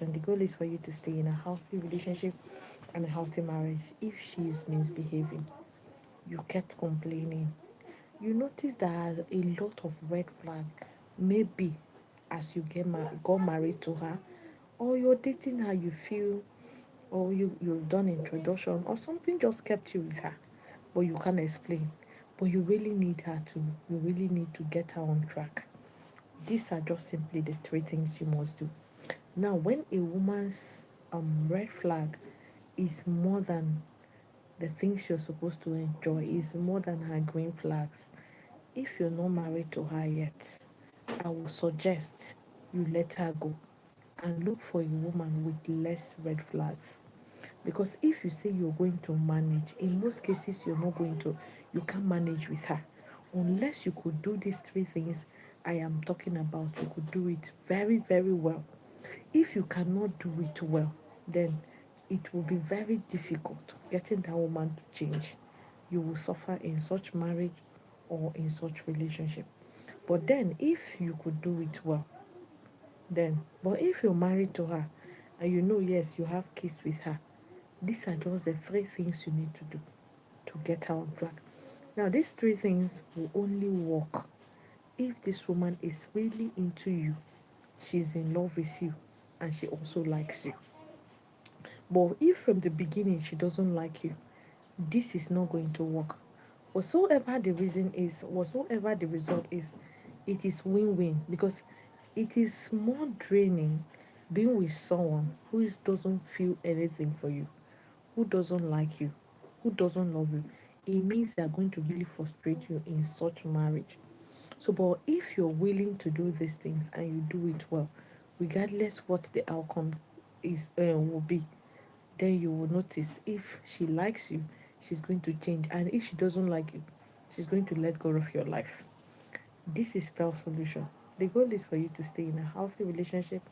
The goal is for you to stay in a healthy relationship and a healthy marriage. If she is misbehaving, you kept complaining, you notice that a lot of red flag, maybe as you got married to her, or you're dating her, you feel, or you've done introduction, or something just kept you with her, but you can't explain. But you really need her to, you really need to get her on track. These are just simply the three things you must do. Now, when a woman's red flag is more than the things you're supposed to enjoy, is more than her green flags, if you're not married to her yet, I would suggest you let her go and look for a woman with less red flags. Because if you say you're going to manage, in most cases you're not going to, you can't manage with her. Unless you could do these three things I am talking about, you could do it very, very well. If you cannot do it well, then it will be very difficult getting that woman to change. You will suffer in such marriage or in such relationship. But then if you could do it well, then, but if you're married to her and you know, yes, you have kids with her, these are just the three things you need to do to get her on track. Now, these three things will only work if this woman is really into you, she's in love with you, and she also likes you. But if from the beginning she doesn't like you, this is not going to work. Whatsoever the reason is, whatsoever the result is, it is win-win, because it is more draining being with someone who doesn't feel anything for you, who doesn't like you, who doesn't love you. It means they are going to really frustrate you in such marriage. So, but if you're willing to do these things and you do it well, regardless what the outcome is will be, then you will notice if she likes you, she's going to change, and if she doesn't like you, she's going to let go of your life. This is spell solution. The goal is for you to stay in a healthy relationship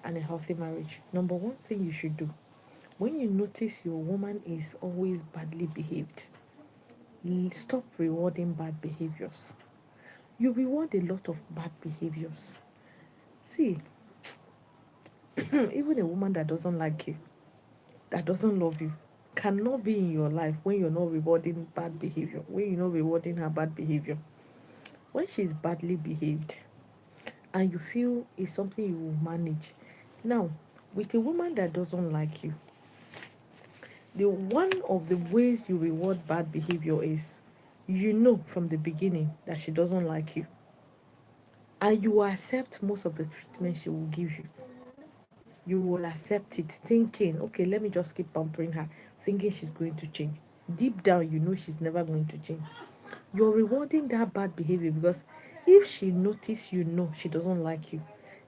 and a healthy marriage. Number one thing you should do when you notice your woman is always badly behaved, stop rewarding bad behaviors. You reward a lot of bad behaviors. See, even a woman that doesn't like you, that doesn't love you, cannot be in your life when you're not rewarding bad behavior, when you're not rewarding her bad behavior. When she's badly behaved and you feel it's something you will manage. Now, with a woman that doesn't like you, the one of the ways you reward bad behavior is, you know from the beginning that she doesn't like you, and you will accept most of the treatment she will give you. You will accept it thinking, okay, let me just keep pampering her, thinking she's going to change. Deep down, you know she's never going to change. You're rewarding that bad behavior because if she notices you know she doesn't like you,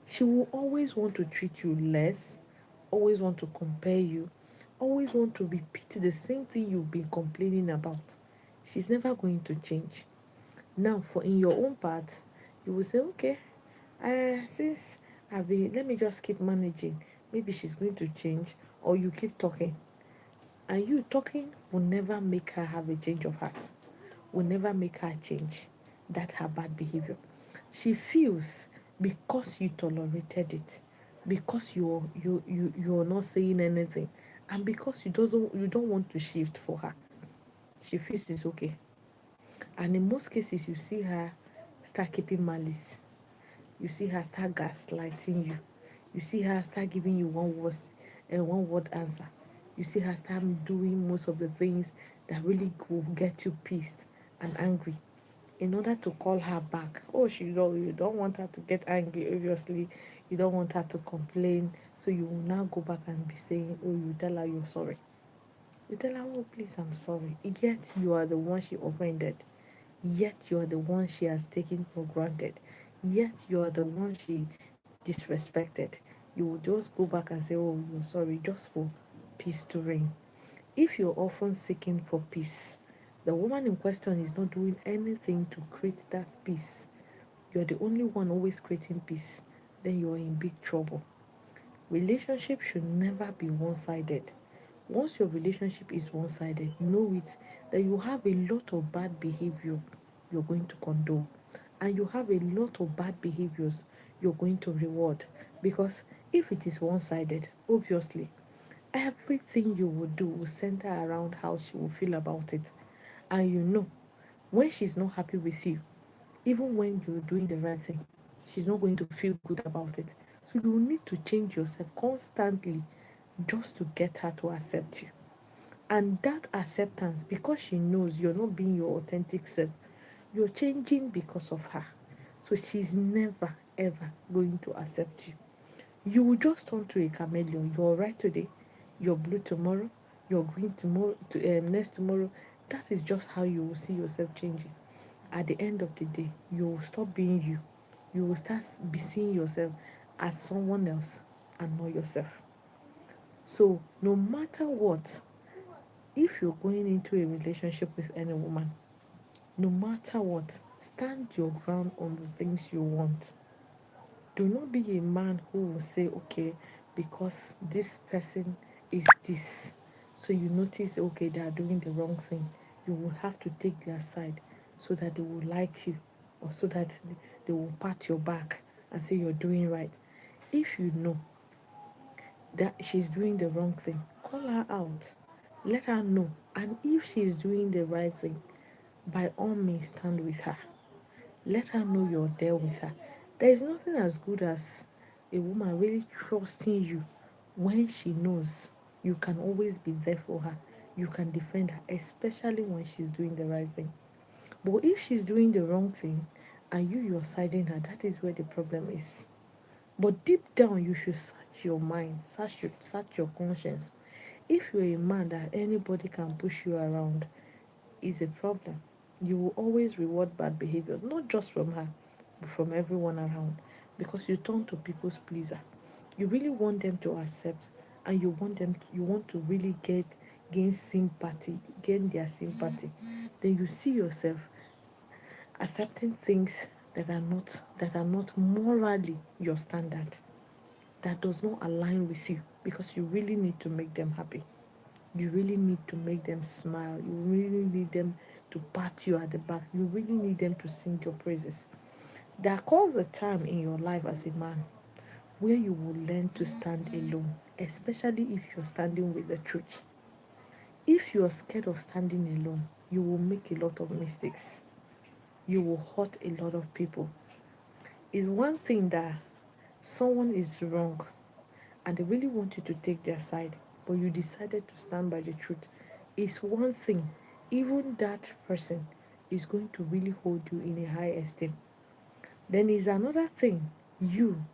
she will always want to treat you less, always want to compare you, always want to repeat the same thing you've been complaining about. She's never going to change. Now, for in your own part, you will say, okay, since I've been, let me just keep managing. Maybe she's going to change, or you keep talking. And you talking will never make her have a change of heart, will never make her change that her bad behavior. She feels because you tolerated it, because you're not saying anything, and because you don't want to shift for her, she feels it's okay. And in most cases, you see her start keeping malice. You see her start gaslighting you. You see her start giving you one word answer. You see her start doing most of the things that really will get you pissed and angry. In order to call her back, oh, you don't want her to get angry. Obviously, you don't want her to complain. So you will now go back and be saying, oh, you tell her you're sorry. You tell her, oh, please, I'm sorry. Yet you are the one she offended. Yet you are the one she has taken for granted. Yet you are the one she disrespected. You will just go back and say, oh, you're sorry, just for peace to reign. If you're often seeking for peace, the woman in question is not doing anything to create that peace. You're the only one always creating peace. Then you're in big trouble. Relationship should never be one-sided. Once your relationship is one-sided, know it that you have a lot of bad behavior you're going to condone, and you have a lot of bad behaviors you're going to reward, because If it is one sided, obviously, everything you will do will center around how she will feel about it. And you know, when she's not happy with you, even when you're doing the right thing, she's not going to feel good about it. So you need to change yourself constantly just to get her to accept you. And that acceptance, because she knows you're not being your authentic self, you're changing because of her. So she's never ever going to accept you. You will just turn to a chameleon. You're red today, you're blue tomorrow, you're green tomorrow, next tomorrow. That is just how you will see yourself changing. At the end of the day, you will stop being you. You will start be seeing yourself as someone else and not yourself. So no matter what, if you're going into a relationship with any woman, no matter what, stand your ground on the things you want. Do not be a man who will say, okay, because this person is this. So you notice, okay, they are doing the wrong thing. You will have to take their side so that they will like you, or so that they will pat your back and say you're doing right. If you know that she's doing the wrong thing, call her out. Let her know. And if she's doing the right thing, by all means, stand with her. Let her know you're there with her. There is nothing as good as a woman really trusting you when she knows you can always be there for her. You can defend her, especially when she's doing the right thing. But if she's doing the wrong thing and you're siding her, that is where the problem is. But deep down, you should search your mind, search your conscience. If you're a man that anybody can push you around, is a problem. You will always reward bad behavior, not just from her, but from everyone around, because you turn to people's pleaser. You really want them to accept, and you want to really gain sympathy, gain their sympathy. Then you see yourself accepting things that are not morally your standard, that does not align with you, because you really need to make them happy. You really need to make them smile. You really need them to pat you at the back. You really need them to sing your praises. There comes a time in your life as a man where you will learn to stand alone, especially if you're standing with the truth. If you're scared of standing alone, you will make a lot of mistakes. You will hurt a lot of people. It's one thing that someone is wrong and they really want you to take their side, but you decided to stand by the truth. It's one thing. Even that person is going to really hold you in a high esteem. Then is another thing. You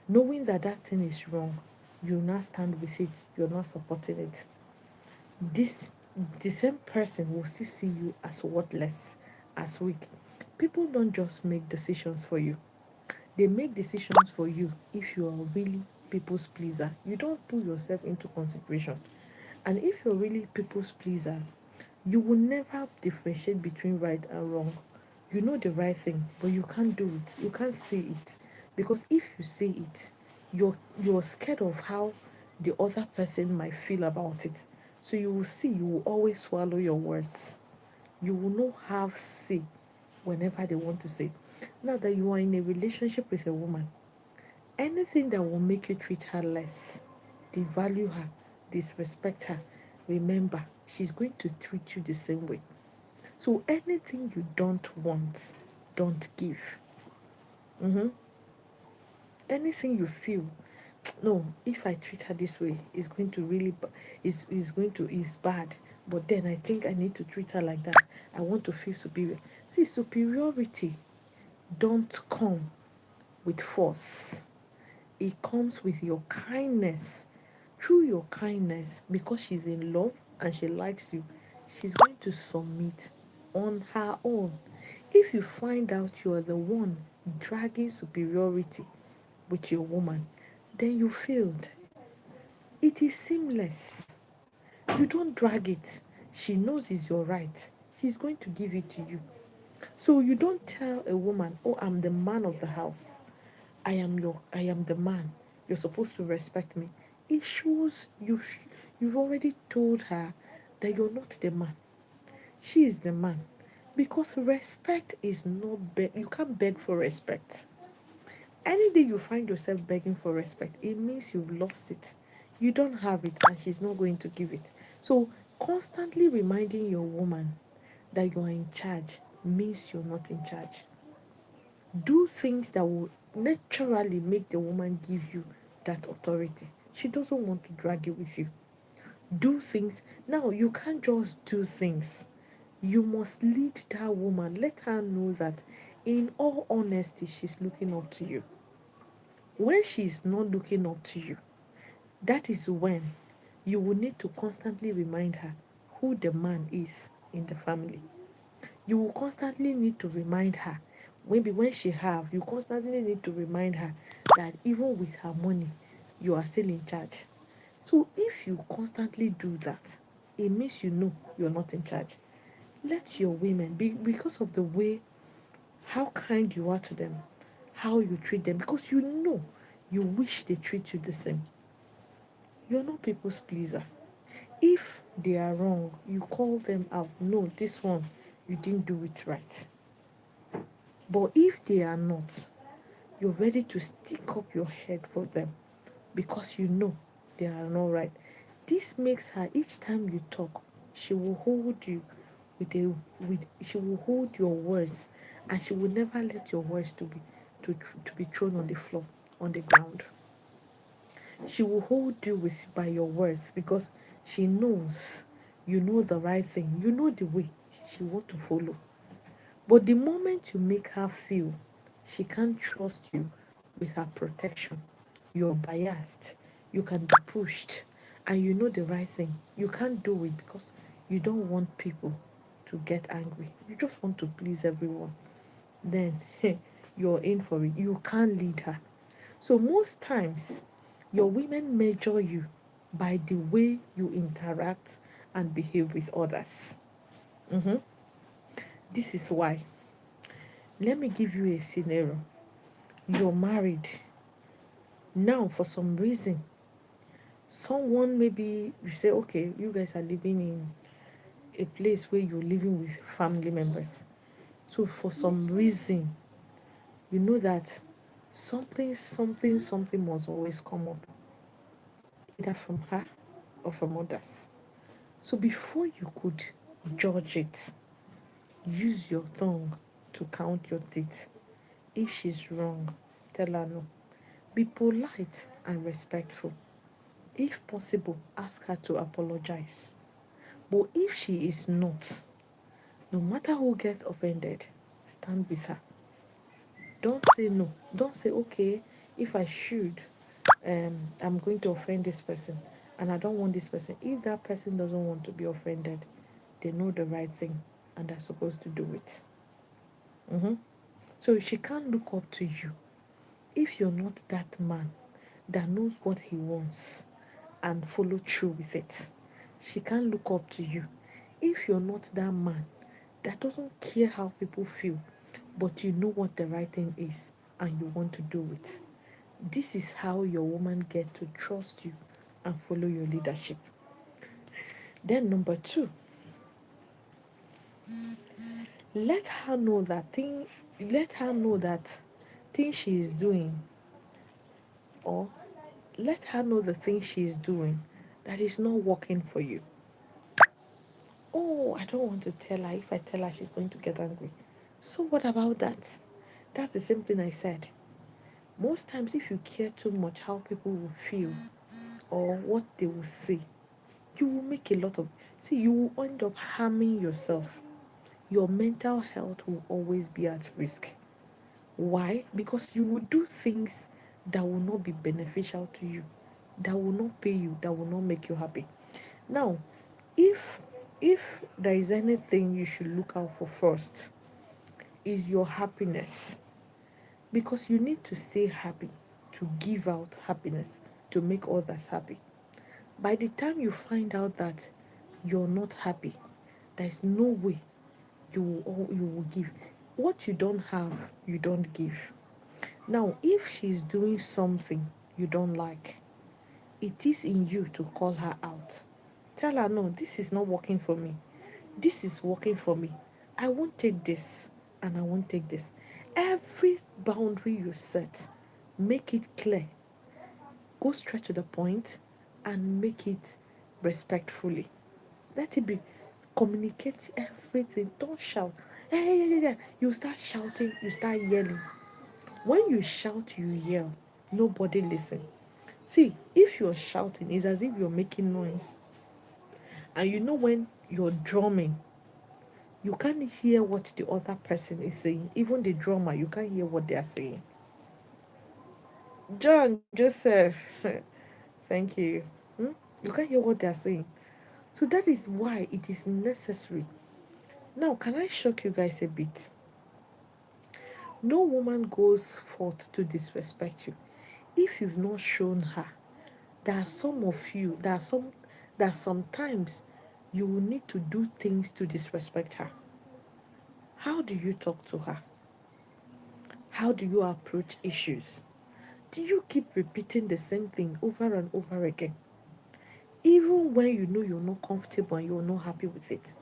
knowing that that thing is wrong, you now stand with it. You're not supporting it. This the same person will still see you as worthless, as weak. People don't just make decisions for you. They make decisions for you if you are really people's pleaser. You don't put yourself into consideration. And if you're really people's pleaser, you will never differentiate between right and wrong. You know the right thing, but you can't do it. You can't say it. Because if you say it, you're scared of how the other person might feel about it. So you will see, you will always swallow your words. You will not have say whenever they want to say. Now that you are in a relationship with a woman, anything that will make you treat her less, devalue her, disrespect her, remember, she's going to treat you the same way. So anything you don't want, don't give. Mm-hmm. Anything you feel, no, if I treat her this way, it's going to really, is bad. But then I think I need to treat her like that. I want to feel superior. See, superiority don't come with force. It comes with your kindness. Through your kindness, because she's in love and she likes you, she's going to submit on her own. If you find out you are the one dragging superiority with your woman, then you failed. It is seamless. You don't drag it. She knows it's your right. She's going to give it to you. So you don't tell a woman, "Oh, I'm the man of the house. I am the man. You're supposed to respect me." It shows you've already told her that you're not the man. She is the man. Because respect is not you can't beg for respect. Any day you find yourself begging for respect, it means you've lost it. You don't have it, and she's not going to give it. So, constantly reminding your woman that you are in charge means you're not in charge. Do things that will naturally make the woman give you that authority. She doesn't want to drag it with you. Do things. Now, you can't just do things. You must lead that woman. Let her know that, in all honesty, she's looking up to you. When she's not looking up to you, that is when you will need to constantly remind her who the man is in the family. You will constantly need to remind her, maybe when she have, you constantly need to remind her that even with her money, you are still in charge. So if you constantly do that, it means you know you're not in charge. Let your women be, because of the way, how kind you are to them, how you treat them, because you know you wish they treat you the same. You're not people's pleaser. If they are wrong, you call them out. No, this one, you didn't do it right. But if they are not, you're ready to stick up your head for them because you know they are not right. This makes her, each time you talk, she will hold you with a with she will hold your words, and she will never let your words to be thrown on the floor, on the ground. She will hold you with by your words because she knows you know the right thing. You know the way she want to follow. But the moment you make her feel she can't trust you with her protection, you're biased, you can be pushed, and you know the right thing, you can't do it because you don't want people to get angry. You just want to please everyone. Then you're in for it. You can't lead her. So most times, your women measure you by the way you interact and behave with others. Mhm. This is why. Let me give you a scenario. You're married. Now, for some reason, someone, maybe you say, okay, you guys are living in a place where you're living with family members. So, for some reason, you know that something must always come up, either from her or from others. So, before you could judge it, use your tongue to count your teeth. If she's wrong, tell her no. Be polite and respectful. If possible, ask her to apologize. But if she is not, no matter who gets offended, stand with her. Don't say no. Don't say, okay, if I should, I'm going to offend this person and I don't want this person. If that person doesn't want to be offended, they know the right thing and they're supposed to do it. Mhm. So she can't look up to you if you're not that man that knows what he wants and follow through with it. She can't look up to you if you're not that man that doesn't care how people feel, but you know what the right thing is and you want to do it. This is how your woman get to trust you and follow your leadership. Then number two, let her know that thing let her know that thing she is doing, or let her know the thing she is doing that is not working for you. Oh, I don't want to tell her. If I tell her, she's going to get angry. So, what about that? That's the same thing I said. Most times, if you care too much how people will feel or what they will say, you will make a lot of. See, you will end up harming yourself. Your mental health will always be at risk. Why? Because you will do things that will not be beneficial to you, that will not pay you, that will not make you happy. Now, if if there is anything you should look out for first, is your happiness, because you need to stay happy to give out happiness to make others happy. By the time you find out that you're not happy, there's no way you will give. What you don't have, you don't give. Now, if she's doing something you don't like, it is in you to call her out. Tell her, no, this is not working for me. This is working for me. I won't take this and I won't take this. Every boundary you set, Make it clear, go straight to the point, and make it respectfully. Let it be, communicate everything. Don't shout. Hey, hey, hey, hey. You start shouting, you start yelling. When you shout, you yell, nobody listen. See, if you're shouting, it's as if you're making noise. And you know when you're drumming, you can't hear what the other person is saying. Even the drummer, you can't hear what they are saying. John, Joseph, thank you. Hmm? You can't hear what they are saying. So that is why it is necessary. Now, can I shock you guys a bit? No woman goes forth to disrespect you if you've not shown her. There are some of you, there are sometimes you will need to do things to disrespect her. How do you talk to her? How do you approach issues? Do you keep repeating the same thing over and over again? Even when you know you're not comfortable and you're not happy with it,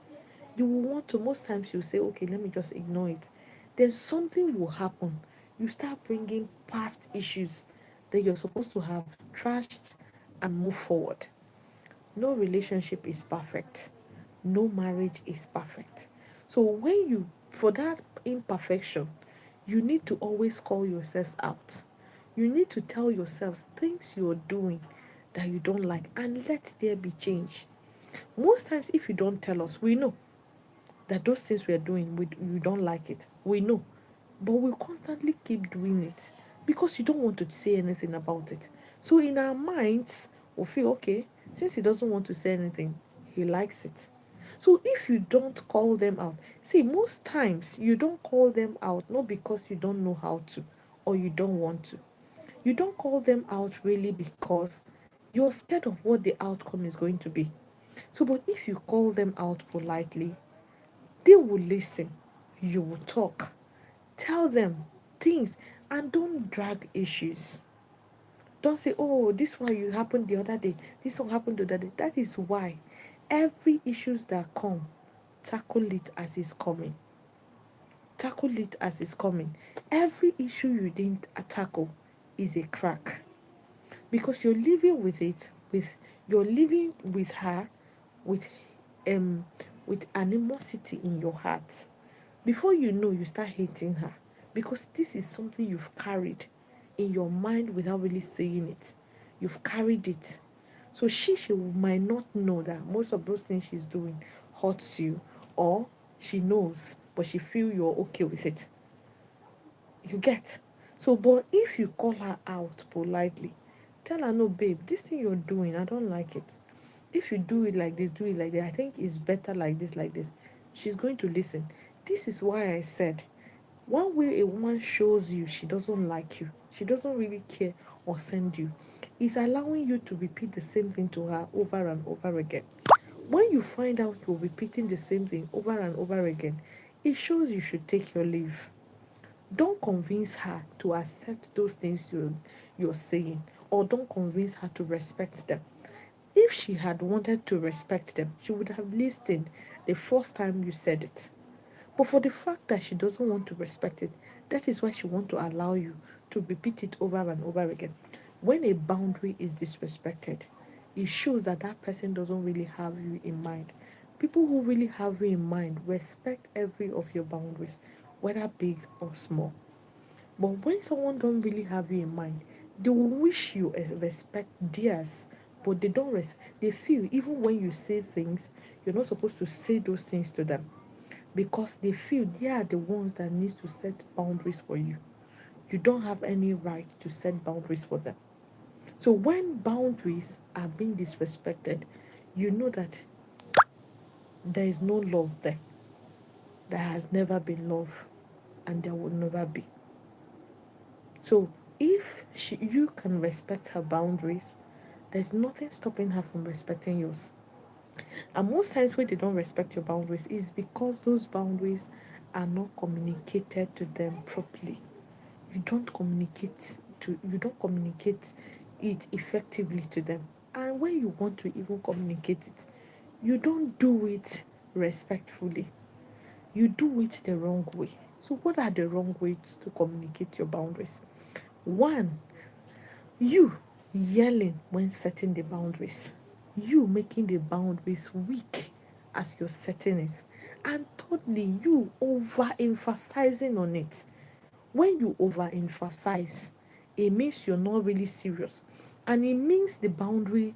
you will want to, most times you say, okay, let me just ignore it. Then something will happen. You start bringing past issues that you're supposed to have trashed and move forward. No relationship is perfect. No marriage is perfect. So when you, for that imperfection, you need to always call yourselves out. You need to tell yourselves things you're doing that you don't like and let there be change. Most times, if you don't tell us, we know that those things we are doing, we don't like it. We know. But we constantly keep doing it because you don't want to say anything about it. So in our minds, we feel okay, since he doesn't want to say anything, he likes it. So if you don't call them out, see, most times you don't call them out not because you don't know how to or you don't want to. You don't call them out really because you're scared of what the outcome is going to be. So, but if you call them out politely, they will listen. You will talk. Tell them things and don't drag issues. Don't say, oh, this one you happened the other day. This one happened the other day. That is why every issues that come, tackle it as it's coming. Tackle it as it's coming. Every issue you didn't tackle is a crack because you're living with it with you're living with her with um with animosity in your heart. Before you know, you start hating her because this is something you've carried in your mind without really saying it. You've carried it. So she might not know that most of those things she's doing hurts you, or she knows but she feel you're okay with it. You get? So, but if you call her out politely, tell her, no, babe, this thing you're doing, I don't like it. If you do it like this, do it like that. I think it's better like this, like this. She's going to listen. This is why I said, one way a woman shows you she doesn't like you, she doesn't really care or send you, is allowing you to repeat the same thing to her over and over again. When you find out you're repeating the same thing over and over again, it shows you should take your leave. Don't convince her to accept those things you're saying, or don't convince her to respect them. If she had wanted to respect them, she would have listened the first time you said it. But for the fact that she doesn't want to respect it, that is why she wants to allow you to repeat it over and over again. When a boundary is disrespected, it shows that that person doesn't really have you in mind. People who really have you in mind respect every of your boundaries, whether big or small. But when someone don't really have you in mind, they will wish you respect theirs, but they don't they feel even when you say things, you're not supposed to say those things to them because they feel they are the ones that needs to set boundaries for you. You don't have any right to set boundaries for them. So when boundaries are being disrespected, you know that there is no love there. There has never been love, and there will never be. So if you can respect her boundaries, there's nothing stopping her from respecting yours. And most times when they don't respect your boundaries is because those boundaries are not communicated to them properly. You don't communicate it effectively to them. And when you want to even communicate it, you don't do it respectfully. You do it the wrong way. So what are the wrong ways to communicate your boundaries? One, You yelling when setting the boundaries. You making the boundaries weak as you're setting it. And thirdly, you over emphasizing on it. When you overemphasize, it means you're not really serious, and it means the boundary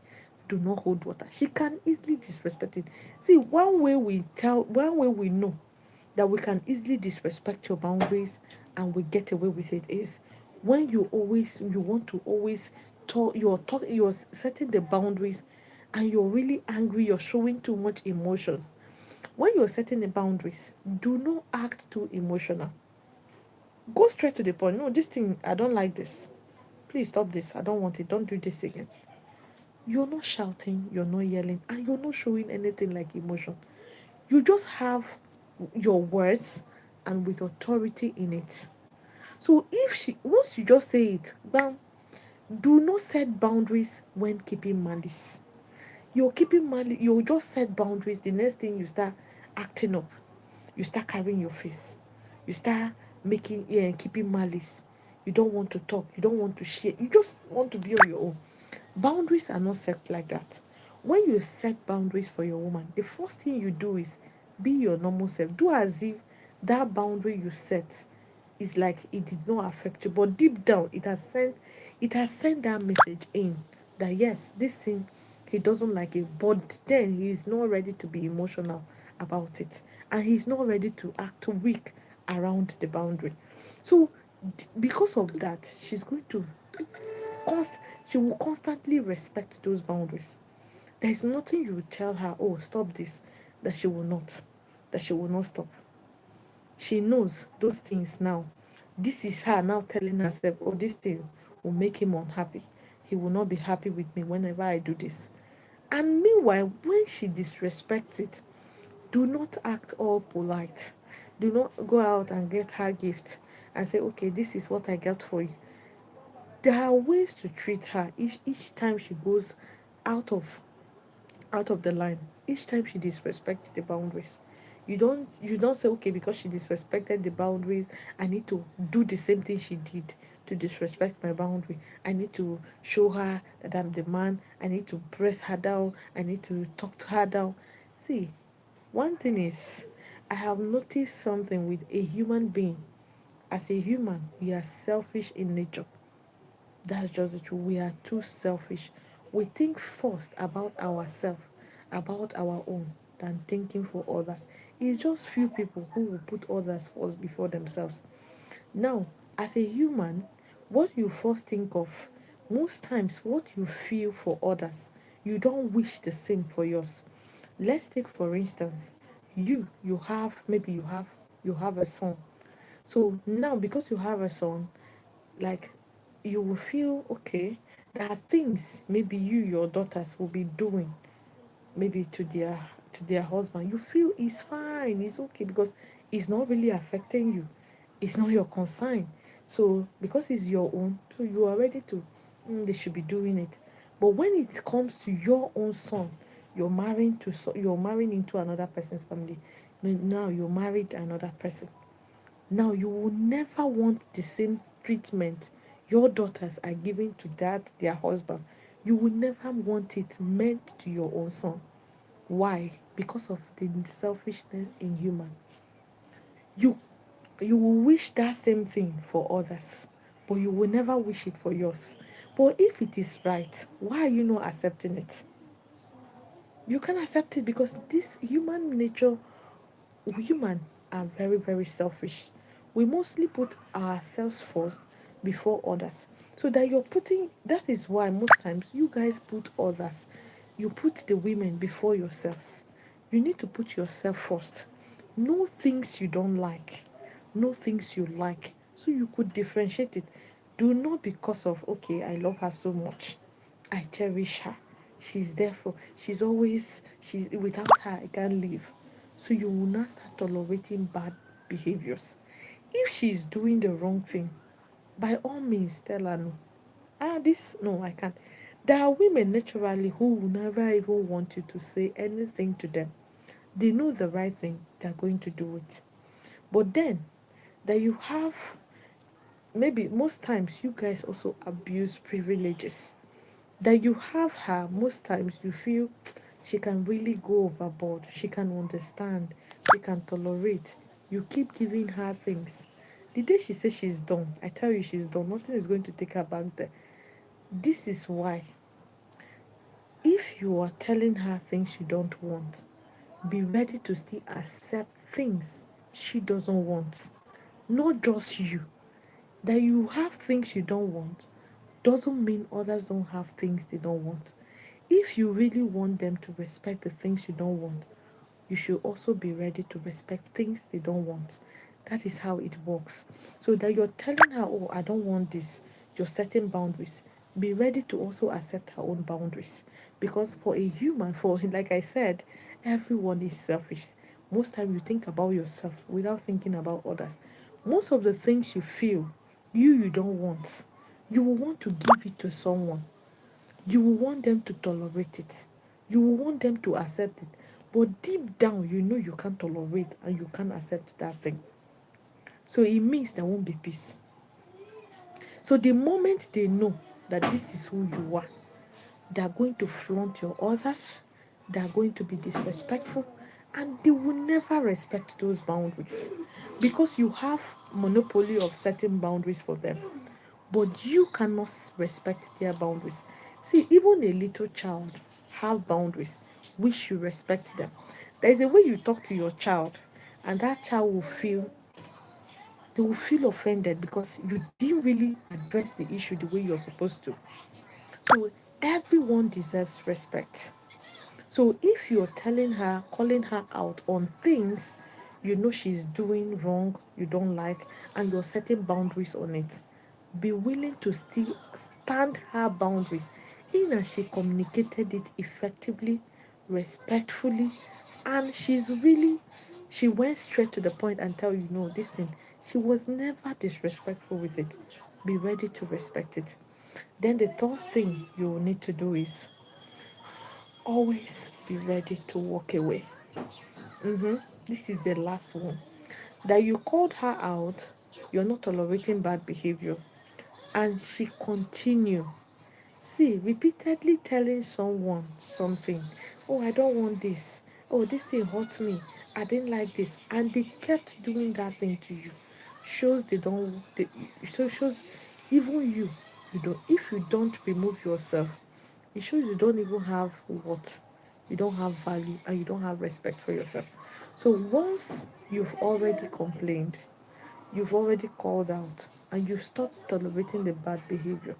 do not hold water. She can easily disrespect it. See, one way we know that we can easily disrespect your boundaries and we get away with it is when you want to always you're setting the boundaries and you're really angry, you're showing too much emotions. When you're setting the boundaries, do not act too emotional. Go straight to the point. No, this thing, I don't like this. Please stop this. I don't want it. Don't do this again. You're not shouting, you're not yelling, and you're not showing anything like emotion. You just have your words and with authority in it. So if she once you just say it, bam, do not set boundaries when keeping malice. You're keeping malice, you just set boundaries. The next thing you start acting up, you start carrying your face, you start making keeping malice. You don't want to talk, you don't want to share, you just want to be on your own. Boundaries are not set like that. When you set boundaries for your woman, the first thing you do is be your normal self. Do as if that boundary you set is like it did not affect you, but deep down it has sent that message in that yes, this thing he doesn't like it, but then he is not ready to be emotional about it, and he's not ready to act weak around the boundary. So because of that, const- she will constantly respect those boundaries. There is nothing you will tell her, oh, stop this, that she will not, that she will not stop. She knows those things now. This is her now telling herself, oh, these things will make him unhappy. He will not be happy with me whenever I do this. And meanwhile, when she disrespects it, do not act all polite. Do not go out and get her gift and say, okay, this is what I got for you. There are ways to treat her if each time she goes out of out of the line, each time she disrespects the boundaries. You don't say, okay, because she disrespected the boundaries, I need to do the same thing she did to disrespect my boundary. I need to show her that I'm the man. I need to press her down. I need to talk to her down. See, one thing is, I have noticed something with a human being. As a human, we are selfish in nature. That's just the truth. We are too selfish. We think first about ourselves, about our own, than thinking for others. It's just few people who will put others first before themselves. Now, as a human, what you first think of, most times what you feel for others, you don't wish the same for yours. Let's take for instance, you have maybe you have a son. So now because you have a son, like you will feel okay. There are things maybe your daughters will be doing maybe to their husband. You feel it's fine, it's okay because it's not really affecting you. It's not your concern. So because it's your own, so you are ready to they should be doing it. But when it comes to your own son, you're marrying into another person's family. Now you're married another person. Now, you will never want the same treatment your daughters are giving to their husband. You will never want it meant to your own son. Why? Because of the selfishness in human. You you will wish that same thing for others, but you will never wish it for yours. But if it is right, why are you not accepting it? You can accept it because this human nature, human are very, very selfish. We mostly put ourselves first before others. So that you're putting that is why most times you guys put others, you put the women before yourselves. You need to put yourself first. Know things you don't like, know things you like, so you could differentiate it. Do not because of okay, I love her so much, I cherish her. She's without her I can't live. So you will not start tolerating bad behaviors. If she's doing the wrong thing, by all means tell her no. This no, I can't. There are women naturally who will never even want you to say anything to them. They know the right thing, they're going to do it. But then that you have maybe most times you guys also abuse privileges. That you have her, most times you feel she can really go overboard, she can understand, she can tolerate. You keep giving her things. The day she says she's done, I tell you she's done. Nothing is going to take her back there. This is why, if you are telling her things you don't want, be ready to still accept things she doesn't want. Not just you. That you have things you don't want doesn't mean others don't have things they don't want. If you really want them to respect the things you don't want, you should also be ready to respect things they don't want. That is how it works. So that you're telling her, oh, I don't want this, you're setting boundaries. Be ready to also accept her own boundaries. Because for a human, for like I said, everyone is selfish. Most time you think about yourself without thinking about others. Most of the things you feel you don't want, you will want to give it to someone. You will want them to tolerate it. You will want them to accept it. But deep down, you know you can't tolerate and you can't accept that thing. So it means there won't be peace. So the moment they know that this is who you are, they are going to flaunt your others, they are going to be disrespectful, and they will never respect those boundaries because you have monopoly of certain boundaries for them, but you cannot respect their boundaries. See, even a little child have boundaries which you respect them. There is a way you talk to your child, and that child will feel, they will feel offended because you didn't really address the issue the way you're supposed to. So everyone deserves respect. So if you're telling her, calling her out on things you know she's doing wrong, you don't like, and you're setting boundaries on it, be willing to still stand her boundaries in as she communicated it effectively, respectfully, and she went straight to the point and tell you, no, listen, she was never disrespectful with it. Be ready to respect it. Then the third thing you need to do is always be ready to walk away. This is the last one. That you called her out, you're not tolerating bad behavior, and she continue. See, repeatedly telling someone something, oh, I don't want this, oh, this thing hurt me, I didn't like this, and they kept doing that thing to you, shows they don't, they, so shows even you don't, if you don't remove yourself, it shows you don't even have what, you don't have value and you don't have respect for yourself. So once you've already complained, you've already called out, and you stop tolerating the bad behavior,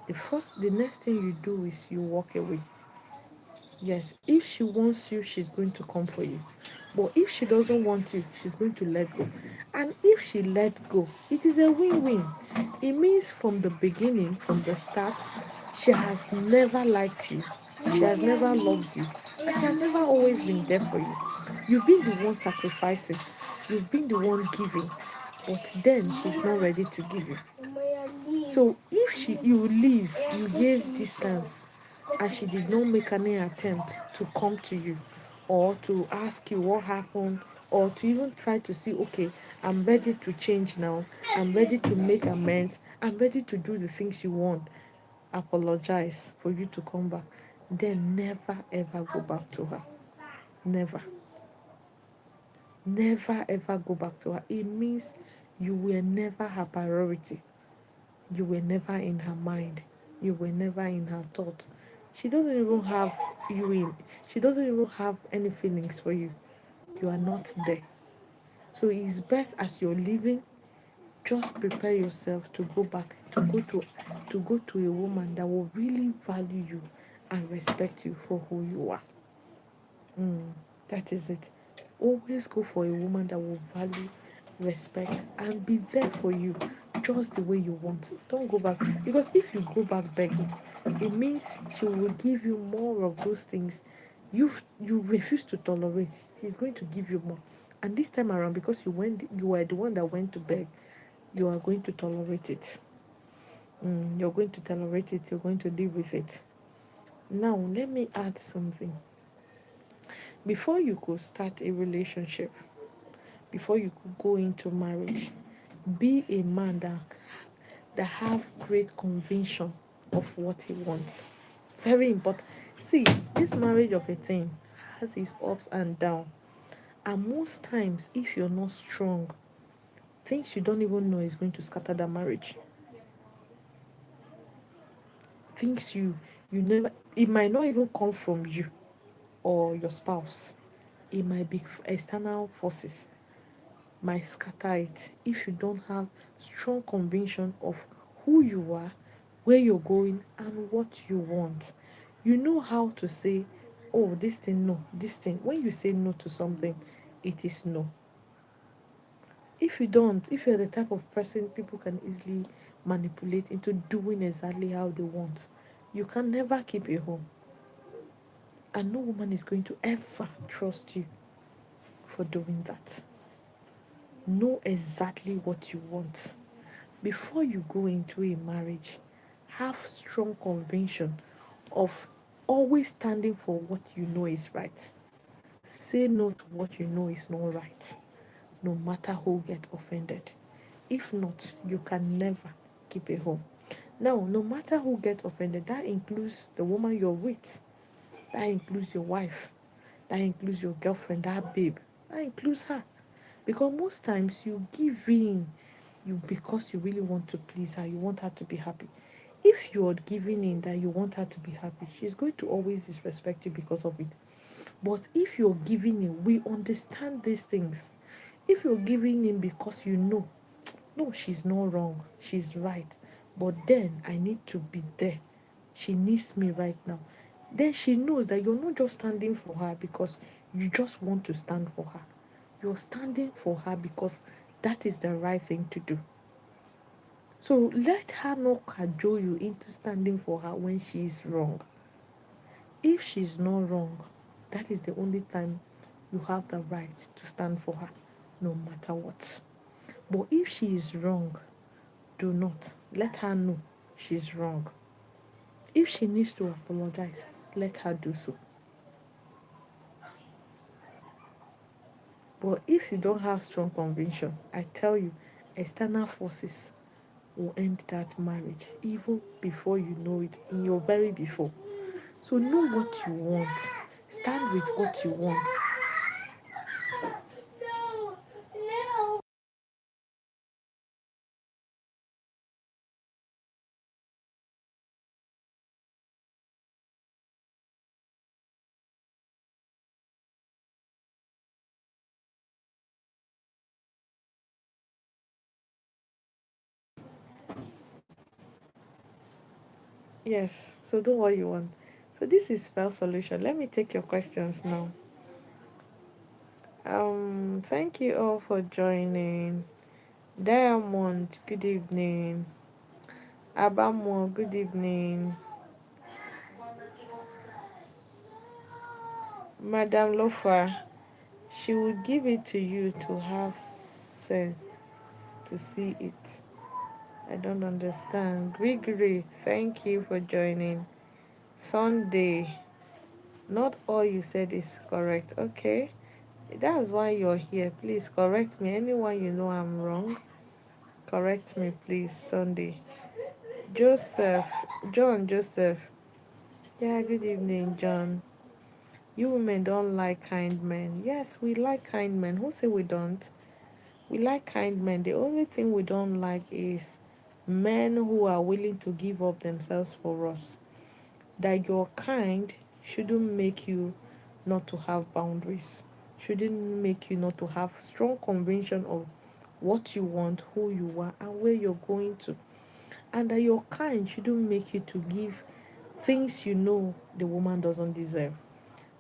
the next thing you do is you walk away. Yes, if she wants you, she's going to come for you. But if she doesn't want you, she's going to let go. And if she let go, it is a win-win. It means from the beginning, from the start, she has never liked you. She has never loved you. And she has never always been there for you. You've been the one sacrificing. You've been the one giving. But then she's not ready to give you. So if you leave, you gave distance, and she did not make any attempt to come to you or to ask you what happened or to even try to see, okay, I'm ready to change now, I'm ready to make amends, I'm ready to do the things you want, apologize for you to come back, then never ever go back to her. Never. Never ever go back to her. It means you were never her priority. You were never in her mind. You were never in her thought. She doesn't even have you in. She doesn't even have any feelings for you. You are not there. So it's best as you're leaving, just prepare yourself to go back, to go to a woman that will really value you and respect you for who you are. That is it. Always go for a woman that will value, respect, and be there for you just the way you want. Don't go back. Because if you go back begging, it means she will give you more of those things you refuse to tolerate. She's going to give you more. And this time around, because you were the one that went to beg, you are going to tolerate it. You're going to tolerate it, you're going to live with it. Now, let me add something. Before you could start a relationship, before you could go into marriage, be a man that that have great conviction of what he wants. Very important. See, this marriage of a thing has its ups and downs. And most times, if you're not strong, things you don't even know is going to scatter that marriage. Things you never, it might not even come from you or your spouse. It might be external forces might scatter it if you don't have strong conviction of who you are, where you're going, and what you want. You know how to say, oh, this thing, no, this thing. When you say no to something, it is no. If you don't, if you're the type of person people can easily manipulate into doing exactly how they want, you can never keep a home. And no woman is going to ever trust you for doing that. Know exactly what you want. Before you go into a marriage, have strong conviction of always standing for what you know is right. Say no to what you know is not right, no matter who get offended. If not, you can never keep a home. Now, no matter who get offended, that includes the woman you're with, that includes your wife, that includes your girlfriend, that babe, that includes her. Because most times you give in you because you really want to please her, you want her to be happy. If you're giving in that you want her to be happy, she's going to always disrespect you because of it. But if you're giving in, we understand these things. If you're giving in because you know, no, she's not wrong, she's right. But then I need to be there. She needs me right now. Then she knows that you're not just standing for her because you just want to stand for her. You're standing for her because that is the right thing to do. So let her not cajole you into standing for her when she is wrong. If she's not wrong, that is the only time you have the right to stand for her, no matter what. But if she is wrong, do not let her know she's wrong. If she needs to apologize, let her do so. But if you don't have strong conviction, I tell you, external forces will end that marriage even before you know it, in your very before. So know what you want. Stand with what you want. Yes. So do what you want. So this is spell solution. Let me take your questions now. Thank you all for joining. Diamond, good evening. Abamo, good evening. Madam Lofa, she will give it to you to have sense to see it. I don't understand. Gregory, thank you for joining. Sunday, not all you said is correct. Okay, that's why you're here. Please correct me. Anyone you know I'm wrong, correct me, please. Sunday. Joseph, John Joseph. Yeah, good evening, John. You women don't like kind men. Yes, we like kind men. Who say we don't? We like kind men. The only thing we don't like is men who are willing to give up themselves for us. That you're kind shouldn't make you not to have boundaries, shouldn't make you not to have strong conviction of what you want, who you are, and where you're going to. And that you're kind shouldn't make you to give things you know the woman doesn't deserve.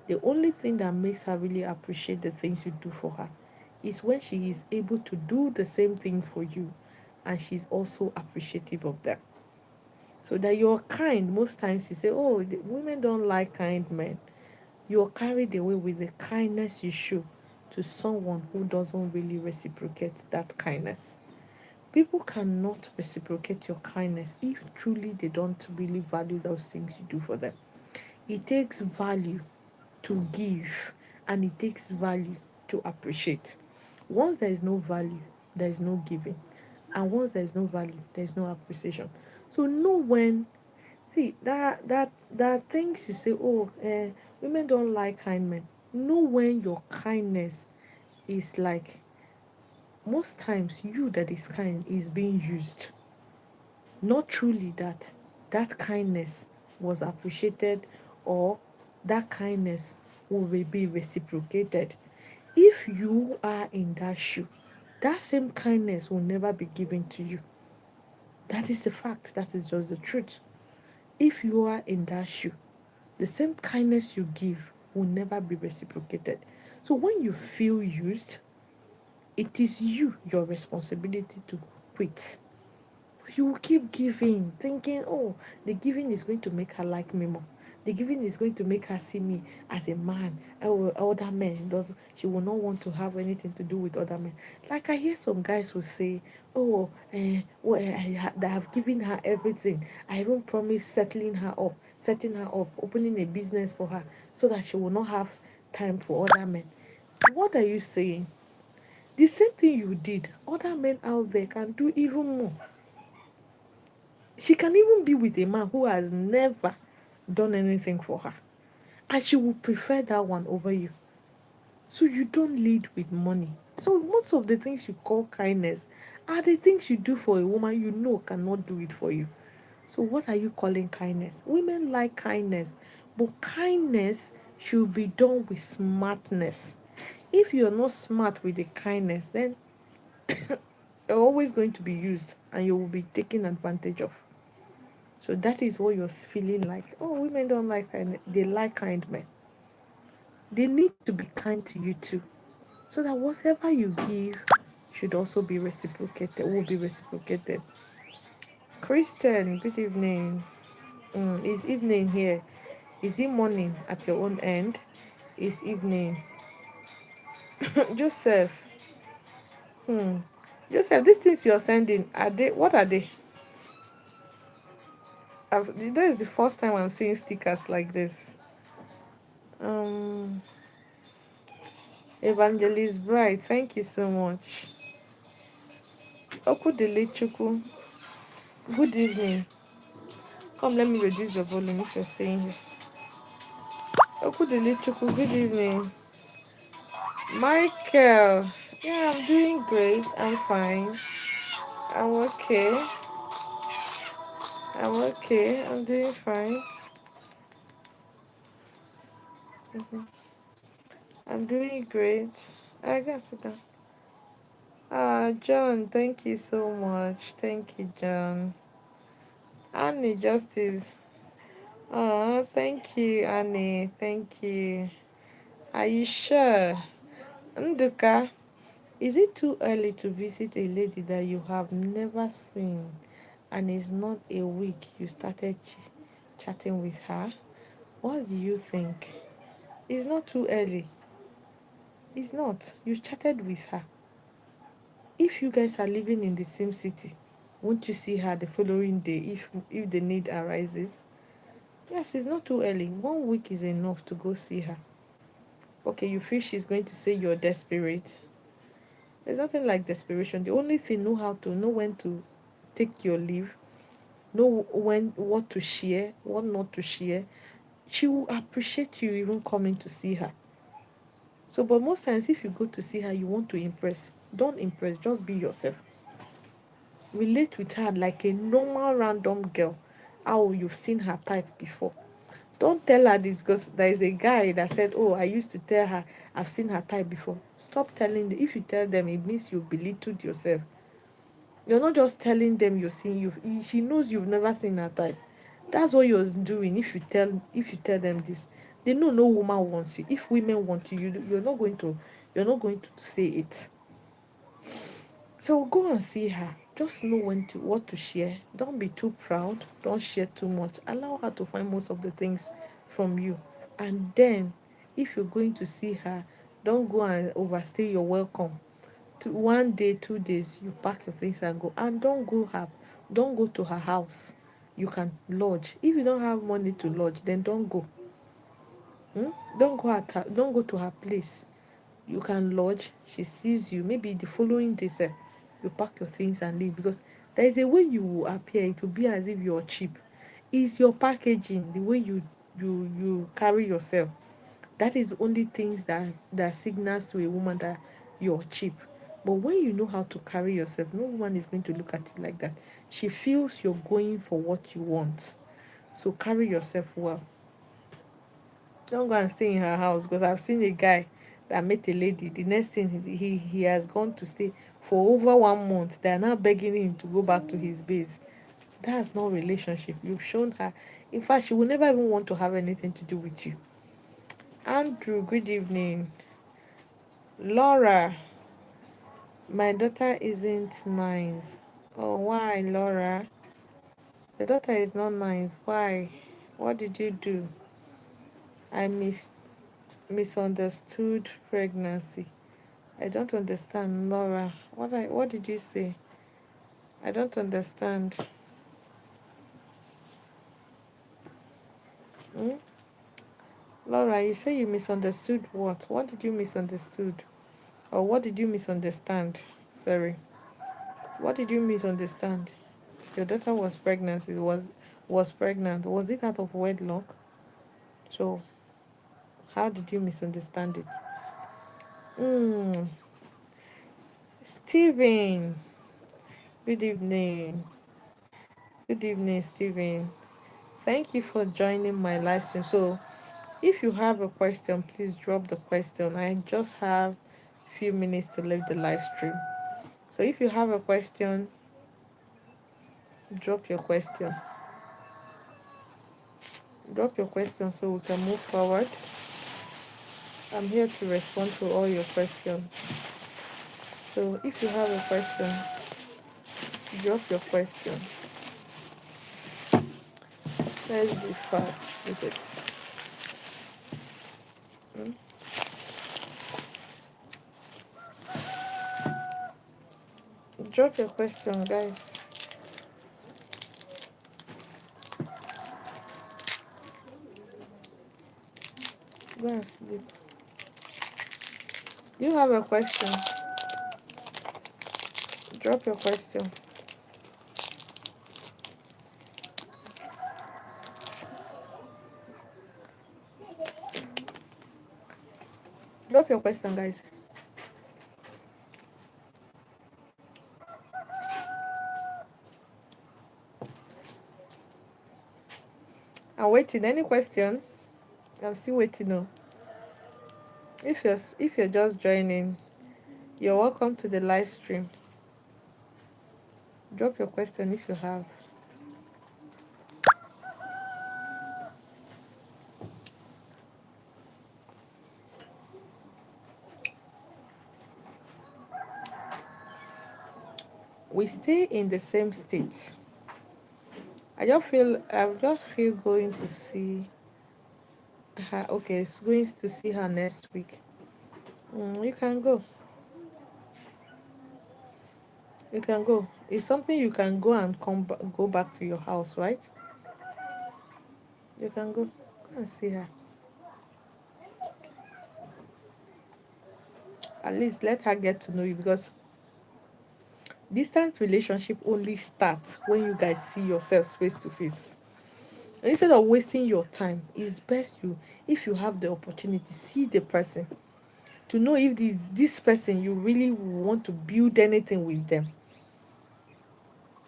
The only thing that makes her really appreciate the things you do for her is when she is able to do the same thing for you and she's also appreciative of them. So that you're kind, most times you say, oh, the women don't like kind men. You're carried away with the kindness you show to someone who doesn't really reciprocate that kindness. People cannot reciprocate your kindness if truly they don't really value those things you do for them. It takes value to give and it takes value to appreciate. Once there is no value, there is no giving. And once there is no value, there is no appreciation. So know when, see that things you say, oh, women don't like kind men. Know when your kindness is like, most times you that is kind is being used, not truly that that kindness was appreciated, or that kindness will be reciprocated. If you are in that shoe, that same kindness will never be given to you. That is the fact. That is just the truth. If you are in that shoe, the same kindness you give will never be reciprocated. So when you feel used, it is your responsibility to quit. You will keep giving, thinking, oh, the giving is going to make her like me more. The giving is going to make her see me as a man. Oh, other men, does she will not want to have anything to do with other men. Like I hear some guys who say, oh, well, I have given her everything. I even promised setting her up, opening a business for her, so that she will not have time for other men. What are you saying? The same thing you did, other men out there can do even more. She can even be with a man who has never done anything for her, and she will prefer that one over you. So you don't lead with money. So most of the things you call kindness are the things you do for a woman you know cannot do it for you. So what are you calling kindness? Women like kindness, but kindness should be done with smartness. If you're not smart with the kindness, then you're always going to be used and you will be taken advantage of. So that is what you're feeling like. Oh, women don't like kind. They like kind men. They need to be kind to you too, so that whatever you give should also be reciprocated. Will be reciprocated. Christian, good evening. It's evening here. Is it morning at your own end? It's evening. Joseph. Hmm. Joseph, these things you're sending, are they? What are they? That is the first time I'm seeing stickers like this. Um. Evangelist Bright, thank you so much. Okudele Chuku, good evening. Come, let me reduce your volume if you're staying here. Okudele Chuku, good evening. Michael, yeah, I'm doing great. I'm fine. I'm okay. I'm okay. I'm doing fine. I'm doing great. I gotta sit down. John, thank you so much. Thank you, John. Annie Justice. Oh, thank you, Annie. Thank you. Are you sure? Nduka, is it too early to visit a lady that you have never seen and it's not a week you started chatting with her? What do you think? It's not too early. It's not. You chatted with her. If you guys are living in the same city, won't you see her the following day if the need arises? Yes, it's not too early. 1 week is enough to go see her. Okay, you feel she's going to say you're desperate. There's nothing like desperation. The only thing, know when to take your leave, know when what to share, what not to share. She will appreciate you even coming to see her. So, but most times, if you go to see her, you want to impress. Don't impress. Just be yourself. Relate with her like a normal random girl. How you've seen her type before. Don't tell her this because there is a guy that said, "Oh, I used to tell her I've seen her type before." Stop telling them. If you tell them, it means you belittled yourself. You're not just telling them you're seeing you. She knows you've never seen her type. That's what you're doing. If you tell them this, they know no woman wants you. If women want you, you're not going to say it. So go and see her. Just know what to share. Don't be too proud. Don't share too much. Allow her to find most of the things from you. And then, if you're going to see her, don't go and overstay your welcome. 1 day, 2 days, you pack your things and go. And don't go to her house. You can lodge. If you don't have money to lodge, then don't go. Don't go to her place. You can lodge. She sees you. Maybe the following day, sir, you pack your things and leave, because there is a way you will appear. It will be as if you're cheap. It's your packaging, the way you carry yourself. That is only things that signals to a woman that you're cheap. But when you know how to carry yourself, no woman is going to look at you like that. She feels you're going for what you want. So carry yourself well. Don't go and stay in her house, because I've seen a guy that met a lady. The next thing he has gone to stay for over 1 month. They are now begging him to go back to his base. That's not relationship. You've shown her. In fact, she will never even want to have anything to do with you. Andrew, good evening. Laura, my daughter isn't nice. Oh, why, Laura? The daughter is not nice. Why? What did you do? I misunderstood pregnancy. I don't understand, Laura. What did you say? I don't understand. Hmm? Laura, you say you misunderstood what? What did you misunderstood? Or what did you misunderstand? Sorry. What did you misunderstand? Your daughter was pregnant. It was pregnant. Was it out of wedlock? So how did you misunderstand it? Hmm. Stephen. Good evening. Good evening, Stephen. Thank you for joining my live stream. So if you have a question, please drop the question. I just have a few minutes to leave the live stream. So if you have a question, drop your question. Drop your question so we can move forward. I'm here to respond to all your questions. So if you have a question, drop your question. Let's be fast with it. Mm. Drop your question, guys. Go and sleep. You have a question. Drop your question. Drop your question, guys. I'm waiting. Any question? I'm still waiting. No. If you're just joining, you're welcome to the live stream. Drop your question if you have. We stay in the same state. I just feel going to see her. Okay, it's going to see her next week. You can go. You can go. It's something you can go and go back to your house, right? You can go. Go and see her. At least let her get to know you, because distant relationship only starts when you guys see yourselves face to face. Instead of wasting your time, it's best if you have the opportunity, see the person to know if this person you really want to build anything with them.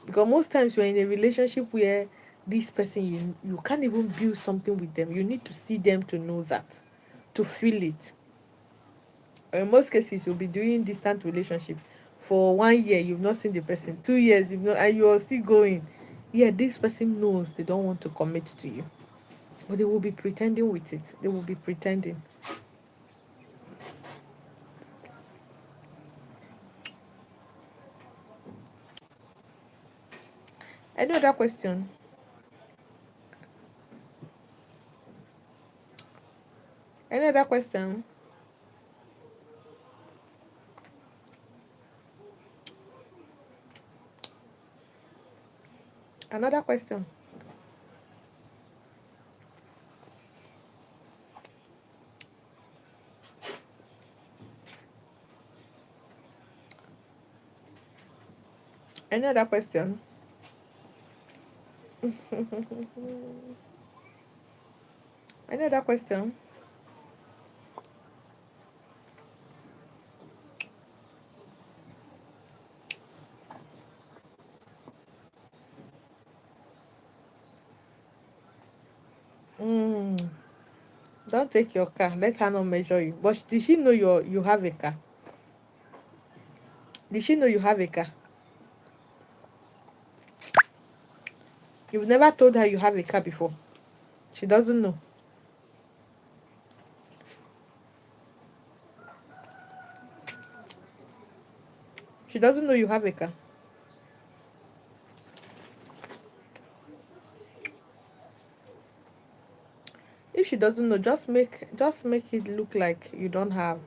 Because most times you're in a relationship where this person you can't even build something with them. You need to see them to know that, to feel it. Or in most cases, you'll be doing distant relationship for 1 year, you've not seen the person, 2 years, you've not, and you're still going. Yeah, this person knows they don't want to commit to you, but they will be pretending with it. They will be pretending. Any other question? Any other question? Another question? Any other question? Any other question? Mm. Don't take your car. Let her not measure you. But did she know you have a car? Did she know you have a car? You've never told her you have a car before. She doesn't know. She doesn't know you have a car. If she doesn't know, just make it look like you don't have.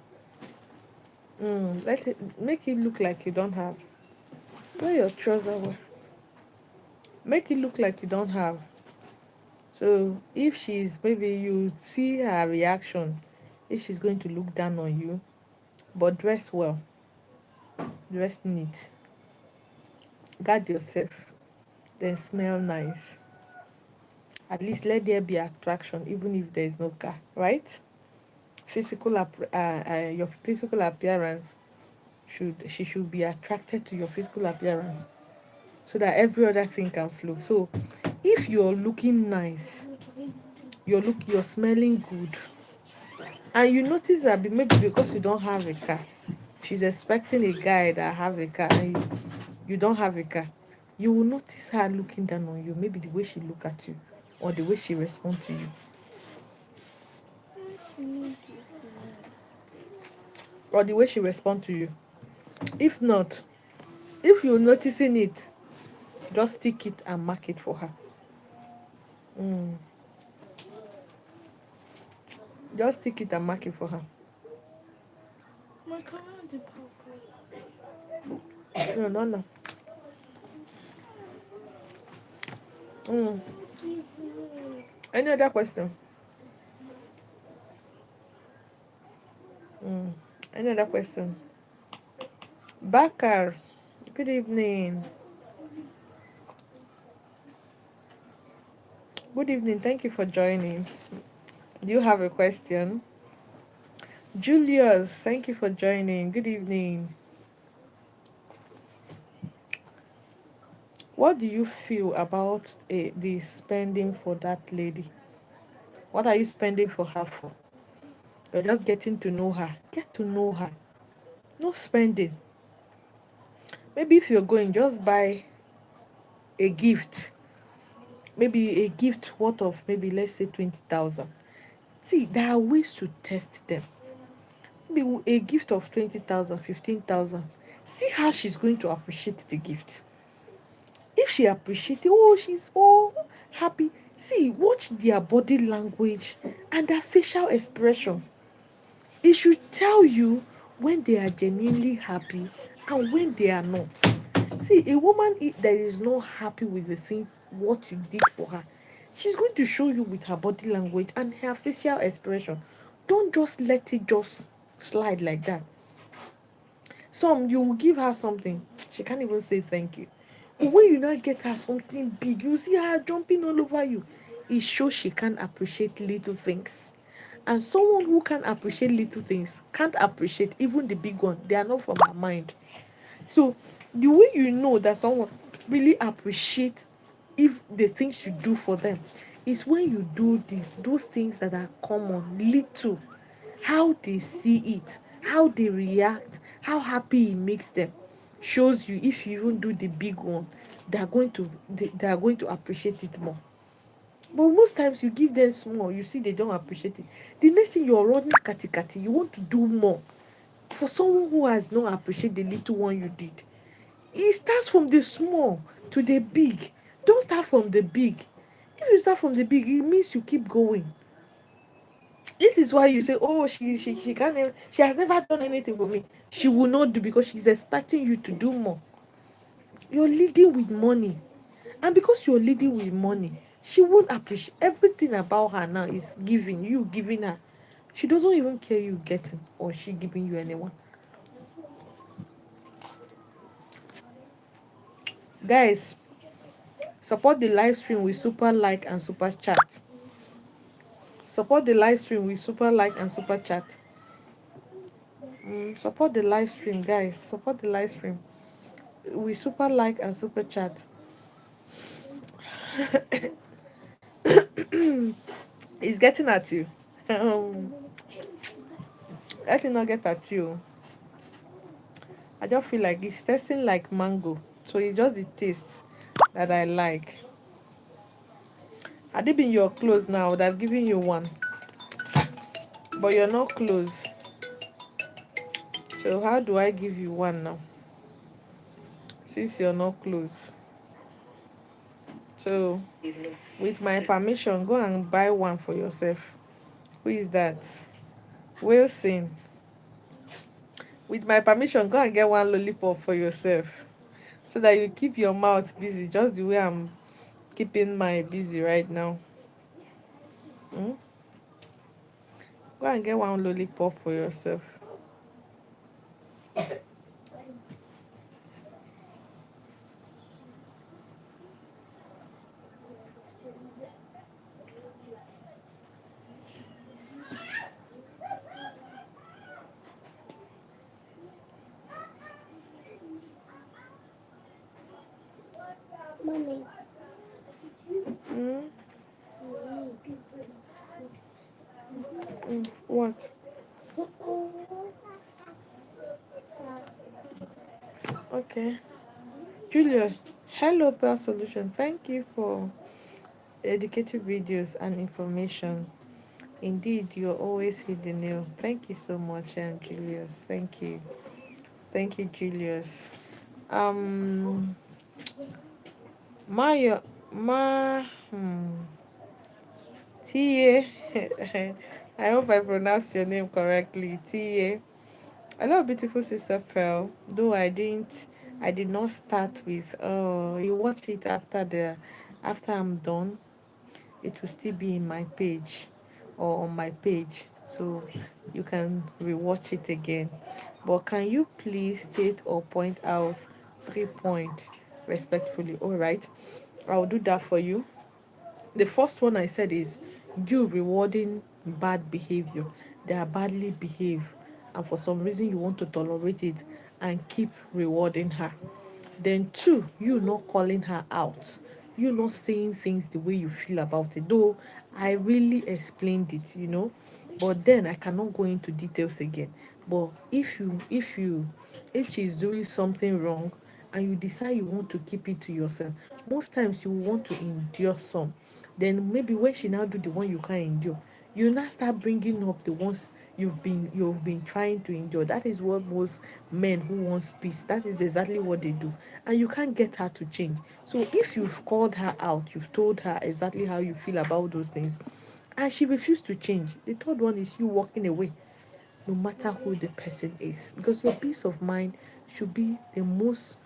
Let it make it look like you don't have. Wear your trouser well. Make it look like you don't have. So if she's maybe you see her reaction, if she's going to look down on you, but dress well, dress neat, guard yourself, then smell nice. At least let there be attraction, even if there is no car, right? Your physical appearance should be attracted to your physical appearance, so that every other thing can flow. So if you're looking nice, you're smelling good, and you notice that maybe because you don't have a car, she's expecting a guy that have a car, and you don't have a car, you will notice her looking down on you, maybe the way she look at you or the way she respond to you or the way she respond to you. If not, if you're noticing it, just stick it and mark it for her. Just stick it and mark it for her. No, no, no. Mm. Any other question? Any other question? Bakar, good evening. Good evening. Thank you for joining. Do you have a question? Julius, thank you for joining. Good evening. What do you feel about the spending for that lady? What are you spending for her for? You're just getting to know her. Get to know her. No spending. Maybe if you're going, just buy a gift. Maybe a gift worth of maybe let's say 20,000. See, there are ways to test them. Maybe a gift of 20,000, 15,000. See how she's going to appreciate the gift. If she appreciates it, oh, she's all happy. See, watch their body language and their facial expression. It should tell you when they are genuinely happy and when they are not. See, a woman that is not happy with the things what you did for her, she's going to show you with her body language and her facial expression. Don't just let it just slide like that. Some you will give her something, she can't even say thank you. But when you now get her something big, you see her jumping all over you. It shows she can't appreciate little things. And someone who can appreciate little things can't appreciate even the big one. They are not from her mind. So the way you know that someone really appreciates if the things you do for them is when you do those things that are common, little, how they see it, how they react, how happy it makes them. Shows you if you even do the big one, they are going to appreciate it more. But most times you give them small, you see they don't appreciate it. The next thing you're running kati, you want to do more. For someone who has not appreciated the little one you did, it starts from the small to the big. Don't start from the big. If you start from the big, it means you keep going. This is why you say, oh, she can't she has never done anything for me. She will not do because she's expecting you to do more. You're leading with money. And because you're leading with money, she won't appreciate everything about her now is giving, you giving her. She doesn't even care you getting or she giving you anyone. Guys, support the live stream with super like and super chat. Support the live stream with super like and super chat. Support the live stream, guys. Support the live stream with super like and super chat. It's getting at you. Um, Let it not get at you. I just feel like it's tasting like mango. So it's just the taste that I like. Had it been your clothes now, I would have given you one. But you're not close. So how do I give you one now? Since you're not close. So with my permission, go and buy one for yourself. Who is that? Wilson. With my permission, go and get one lollipop for yourself. So that you keep your mouth busy just the way I'm keeping my busy right now. Mm? Go and get one lollipop for yourself. Mm? What? Okay. Julia, hello Pearl Solution. Thank you for educative videos and information. Indeed, you're always hidden you. Thank you so much, Julius. Thank you. Thank you, Julius. Um, Maya, Ma, Tia. I hope I pronounced your name correctly. Tia. Hello, beautiful sister Pearl. Though I did not start with. Oh, you watch it after I'm done. It will still be in my page or on my page, so you can rewatch it again. But can you please state or point out 3 points respectfully? All right, I'll do that for you. The first one I said is you rewarding bad behavior. They are badly behaved, and for some reason you want to tolerate it and keep rewarding her. Then two, you not calling her out. You not saying things the way you feel about it. Though I really explained it. But then I cannot go into details again. But if she's doing something wrong and you decide you want to keep it to yourself, most times you want to endure some. Then maybe when she now do the one you can't endure, you now start bringing up the ones you've been trying to endure. That is what most men who want peace, that is exactly what they do. And you can't get her to change. So if you've called her out, you've told her exactly how you feel about those things, and she refused to change, the third one is you walking away, no matter who the person is, because your peace of mind should be the most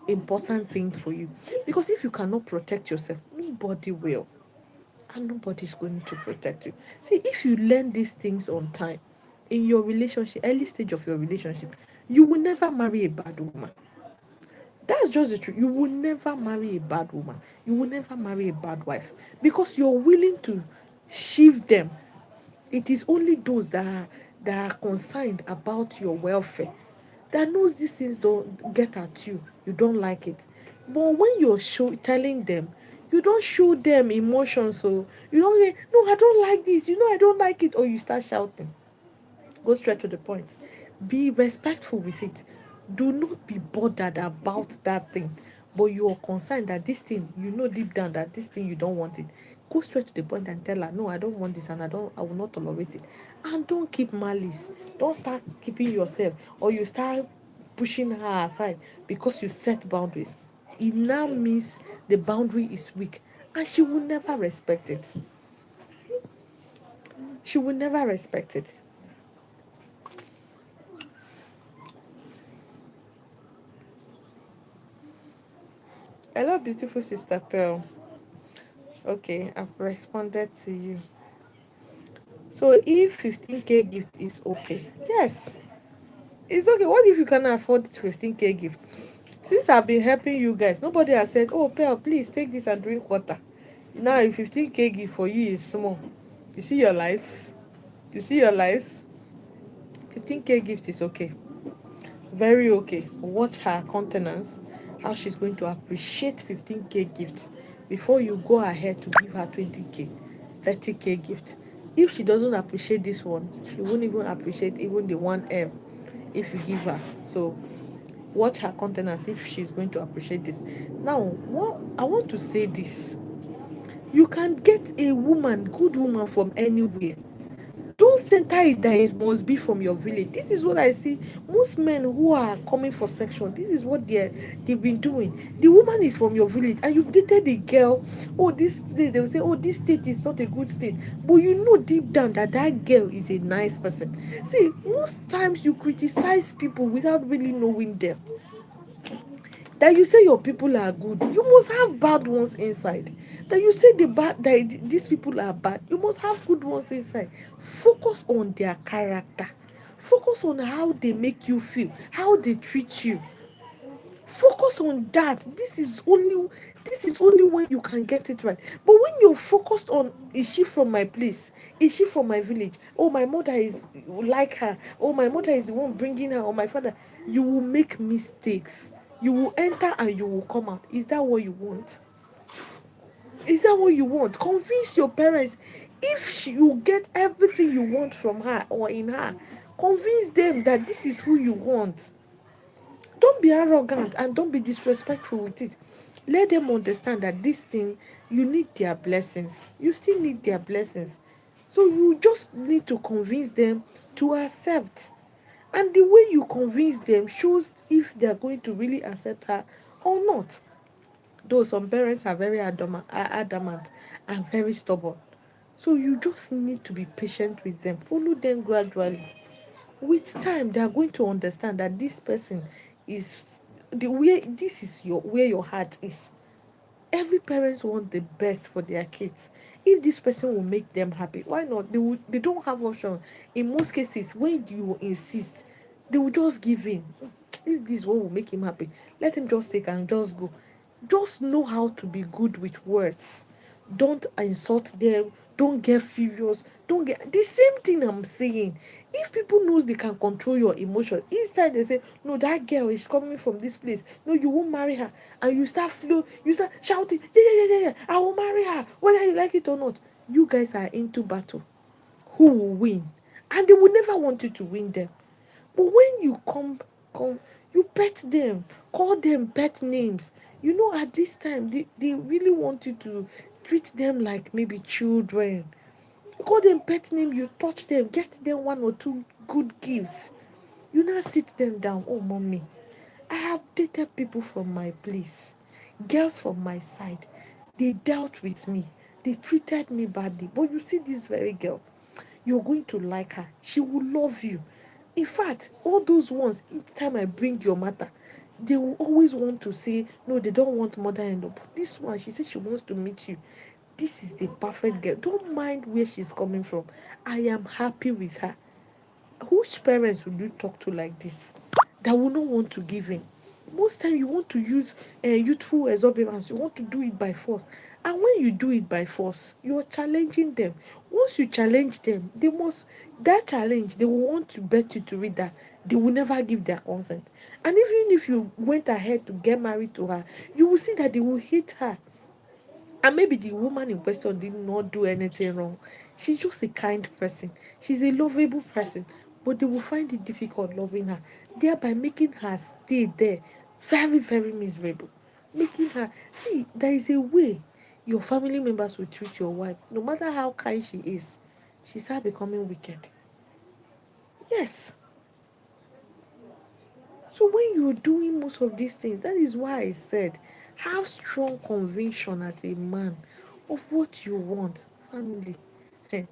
important thing for you. Because if you cannot protect yourself, nobody will, and nobody's going to protect you. See, if you learn these things on time in your relationship, early stage of your relationship, you will never marry a bad woman. That's just the truth. You will never marry a bad woman. You will never marry a bad wife, because you're willing to shift them. It is only those that are concerned about your welfare, that knows these things don't get at you. You don't like it. But when you're telling them, you don't show them emotions. So you don't say, no, I don't like this. I don't like it. Or you start shouting. Go straight to the point. Be respectful with it. Do not be bothered about that thing. But you are concerned that this thing, deep down that this thing you don't want it. Go straight to the point and tell her, no, I don't want this, and I will not tolerate it. And don't keep malice. Don't start keeping yourself, or you start pushing her aside because you set boundaries. It now means the boundary is weak, and she will never respect it. She will never respect it. Hello, beautiful sister Pearl. Okay, I've responded to you. So if 15K gift is okay, yes, it's okay. What if you cannot afford 15K gift? Since I've been helping you guys, nobody has said, oh, Pearl, please take this and drink water. Now, if 15K gift for you is small, you see your lives. You see your lives. 15K gift is okay. Very okay. Watch her countenance, how she's going to appreciate 15K gift before you go ahead to give her 20K, 30K gift. If she doesn't appreciate this one, she won't even appreciate even the 1M if you give her. So watch her countenance if she's going to appreciate this. Now, what I want to say this, you can get a woman, good woman from anywhere. Don't center it that it must be from your village. This is what I see. Most men who are coming for section, this is what they've been doing. The woman is from your village and you dated a girl. Oh, this place, they will say, oh, this state is not a good state. But you know deep down that that girl is a nice person. See, most times you criticize people without really knowing them. That you say your people are good, you must have bad ones inside. That you say the bad, that these people are bad, you must have good ones inside. Focus on their character. Focus on how they make you feel, how they treat you. Focus on that. This is only when you can get it right. But when you're focused on, is she from my place, is she from my village, oh, my mother is like her, oh, my mother is the one bringing her, or my father, you will make mistakes. You will enter and you will come out. Is that what you want? Is that what you want? Convince your parents. If you get everything you want from her or in her, convince them that this is who you want. Don't be arrogant and don't be disrespectful with it. Let them understand that this thing, you need their blessings. You still need their blessings. So you just need to convince them to accept. And the way you convince them shows if they are going to really accept her or not. Though some parents are very adamant and very stubborn. So you just need to be patient with them. Follow them gradually. With time, they are going to understand that this person is the way, this is your where your heart is. Every parents want the best for their kids. If this person will make them happy, why not? They don't have option. In most cases, when you insist, they will just give in. If this one will make him happy, let him just take and just go. Just know how to be good with words. Don't insult them. Don't get furious. Don't get the same thing I'm saying. If people knows they can control your emotion, inside they say, no, that girl is coming from this place, no, you won't marry her, and you start shouting, yeah, yeah, yeah, yeah, yeah, I will marry her whether you like it or not. You guys are into battle. Who will win? And they will never want you to win them. But when you come, you pet them, call them pet names. You know, at this time, they really want you to treat them like maybe children. You call them pet name, you touch them, get them one or two good gifts. You now sit them down. Oh, mommy, I have dated people from my place, girls from my side. They dealt with me, they treated me badly. But you see, this very girl, you're going to like her. She will love you. In fact, all those ones, each time I bring your matter, they will always want to say, no, they don't want mother-in-law. But this one, she says she wants to meet you. This is the perfect girl. Don't mind where she's coming from. I am happy with her. Which parents would you talk to like this that will not want to give in? Most time you want to use youthful exuberance, you want to do it by force. And when you do it by force, you are challenging them. Once you challenge them, they must, that challenge, they will want to bet you to read that they will never give their consent. And even if you went ahead to get married to her, you will see that they will hate her. And maybe the woman in question did not do anything wrong. She's just a kind person. She's a lovable person. But they will find it difficult loving her, thereby making her stay there very, very miserable. Making her see there is a way your family members will treat your wife, no matter how kind she is, she start becoming wicked. Yes. So when you're doing most of these things, that is why I said have strong conviction as a man of what you want. Family. Eh,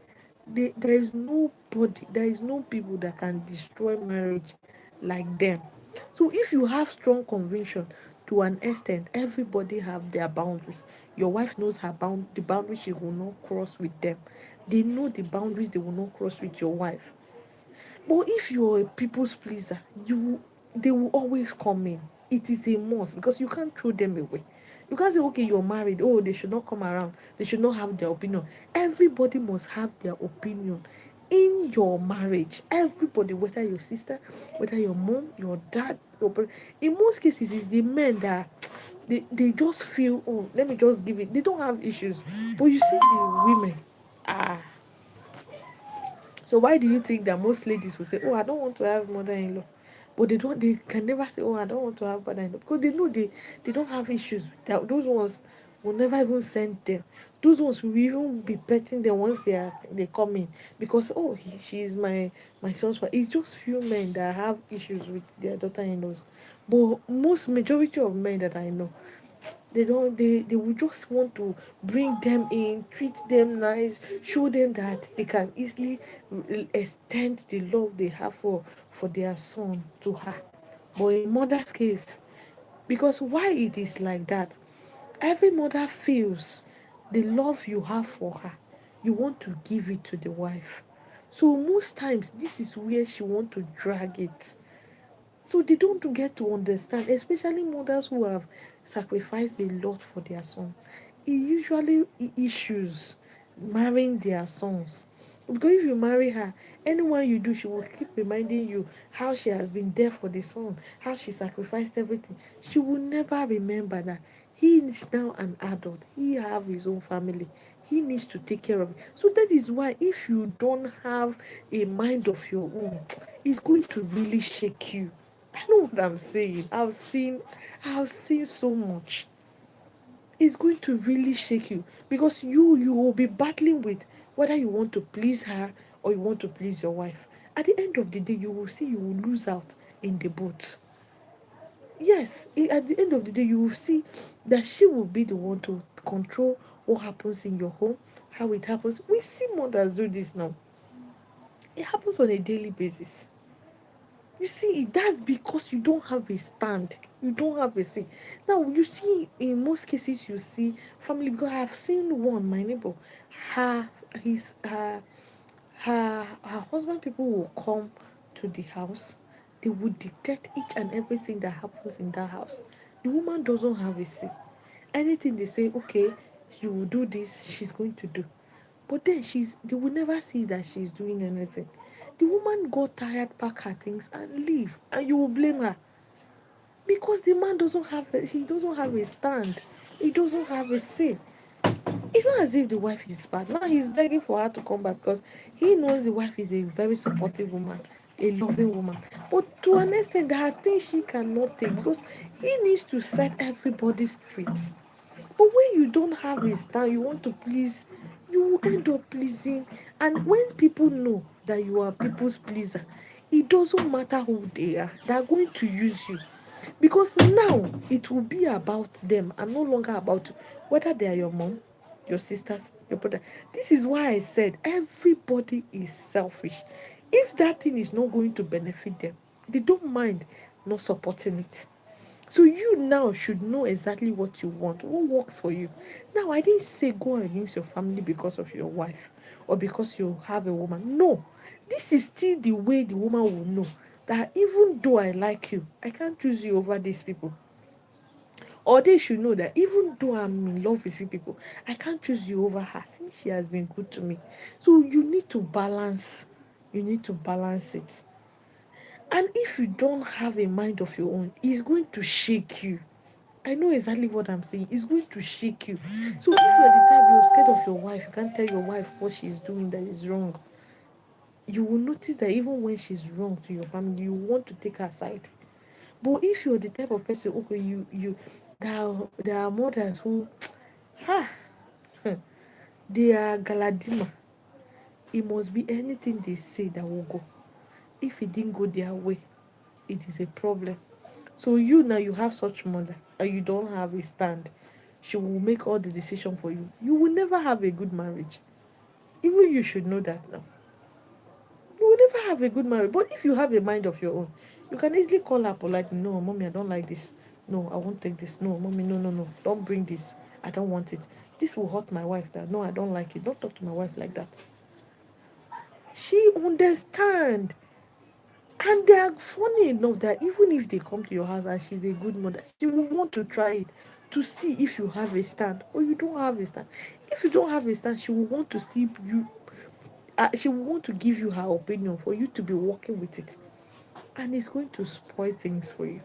there is nobody, there is no people that can destroy marriage like them. So if you have strong conviction to an extent, everybody have their boundaries. Your wife knows the boundaries she will not cross with them. They know the boundaries they will not cross with your wife. But if you're a people's pleaser, they will always come in. It is a must because you can't throw them away. You can't say, okay, you're married, oh, they should not come around, they should not have their opinion. Everybody must have their opinion in your marriage. Everybody, whether your sister, whether your mom, your dad, your brother. In most cases, it's the men that they just feel, oh, let me just give it. They don't have issues. But you see the women, ah, so why do you think that most ladies will say, "Oh, I don't want to have mother-in-law," but they don't? They can never say, "Oh, I don't want to have father-in-law," because they know they don't have issues. That those ones will never even send them. Those ones will even be petting them once they come in because she is my son's wife. It's just few men that have issues with their daughter-in-laws, but most majority of men that I know, they don't they will just want to bring them in, treat them nice, show them that they can easily extend the love they have for their son to her. But in mother's case, because why it is like that, every mother feels the love you have for her, you want to give it to the wife. So most times this is where she want to drag it, so they don't get to understand, especially mothers who have sacrificed a lot for their son. It usually issues marrying their sons. Because if you marry her, anyone you do, she will keep reminding you how she has been there for the son, how she sacrificed everything. She will never remember that he is now an adult. He have his own family. He needs to take care of it. So that is why if you don't have a mind of your own, it's going to really shake you. I know what I'm saying. I've seen so much. It's going to really shake you because you will be battling with whether you want to please her or you want to please your wife. At the end of the day, you will see you will lose out in the boat. Yes, at the end of the day, you will see that she will be the one to control what happens in your home, how it happens. We see mothers do this now. It happens on a daily basis. You see, that's because you don't have a stand. You don't have a say. Now, you see, in most cases, you see family, because I have seen one, my neighbor, her, his, her husband, people will come to the house. They would dictate each and everything that happens in that house. The woman doesn't have a say. Anything they say, okay, you will do this, she's going to do. But then they will never see that she's doing anything. The woman got tired, pack her things, and leave, and you will blame her because the man he doesn't have a stand. He doesn't have a say. It's not as if the wife is bad. Now he's begging for her to come back because he knows the wife is a very supportive woman, a loving woman. But to an extent, there are things she cannot take because he needs to set everybody straight. But when you don't have a stand, you want to please, you will end up pleasing. And when people know that you are people's pleaser, it doesn't matter who they are going to use you. Because now it will be about them and no longer about you, whether they are your mom, your sisters, your brother. This is why I said everybody is selfish. If that thing is not going to benefit them, they don't mind not supporting it. So you now should know exactly what you want, what works for you. Now, I didn't say go against your family because of your wife or because you have a woman. No, this is still the way the woman will know that even though I like you, I can't choose you over these people. Or they should know that even though I'm in love with you people, I can't choose you over her since she has been good to me. So you need to balance. You need to balance it. And if you don't have a mind of your own, it's going to shake you. I know exactly what I'm saying. It's going to shake you. So if you're the type you're scared of your wife, you can't tell your wife what she's doing that is wrong. You will notice that even when she's wrong to your family, you want to take her side. But if you're the type of person, okay, there are mothers who, ha, they are galadima. It must be anything they say that will go. If it didn't go their way, it is a problem. So you now you have such mother and you don't have a stand. She will make all the decision for you. You will never have a good marriage. Even you should know that now. You will never have a good marriage. But if you have a mind of your own, you can easily call her politely. No, mommy, I don't like this. No, I won't take this. No, mommy, no, no, no. Don't bring this. I don't want it. This will hurt my wife. That no, I don't like it. Don't talk to my wife like that. She understand. And they are funny enough that even if they come to your house and she's a good mother, she will want to try it to see if you have a stand or you don't have a stand. If you don't have a stand, she will want to steep you. She will want to give you her opinion for you to be working with it, and it's going to spoil things for you.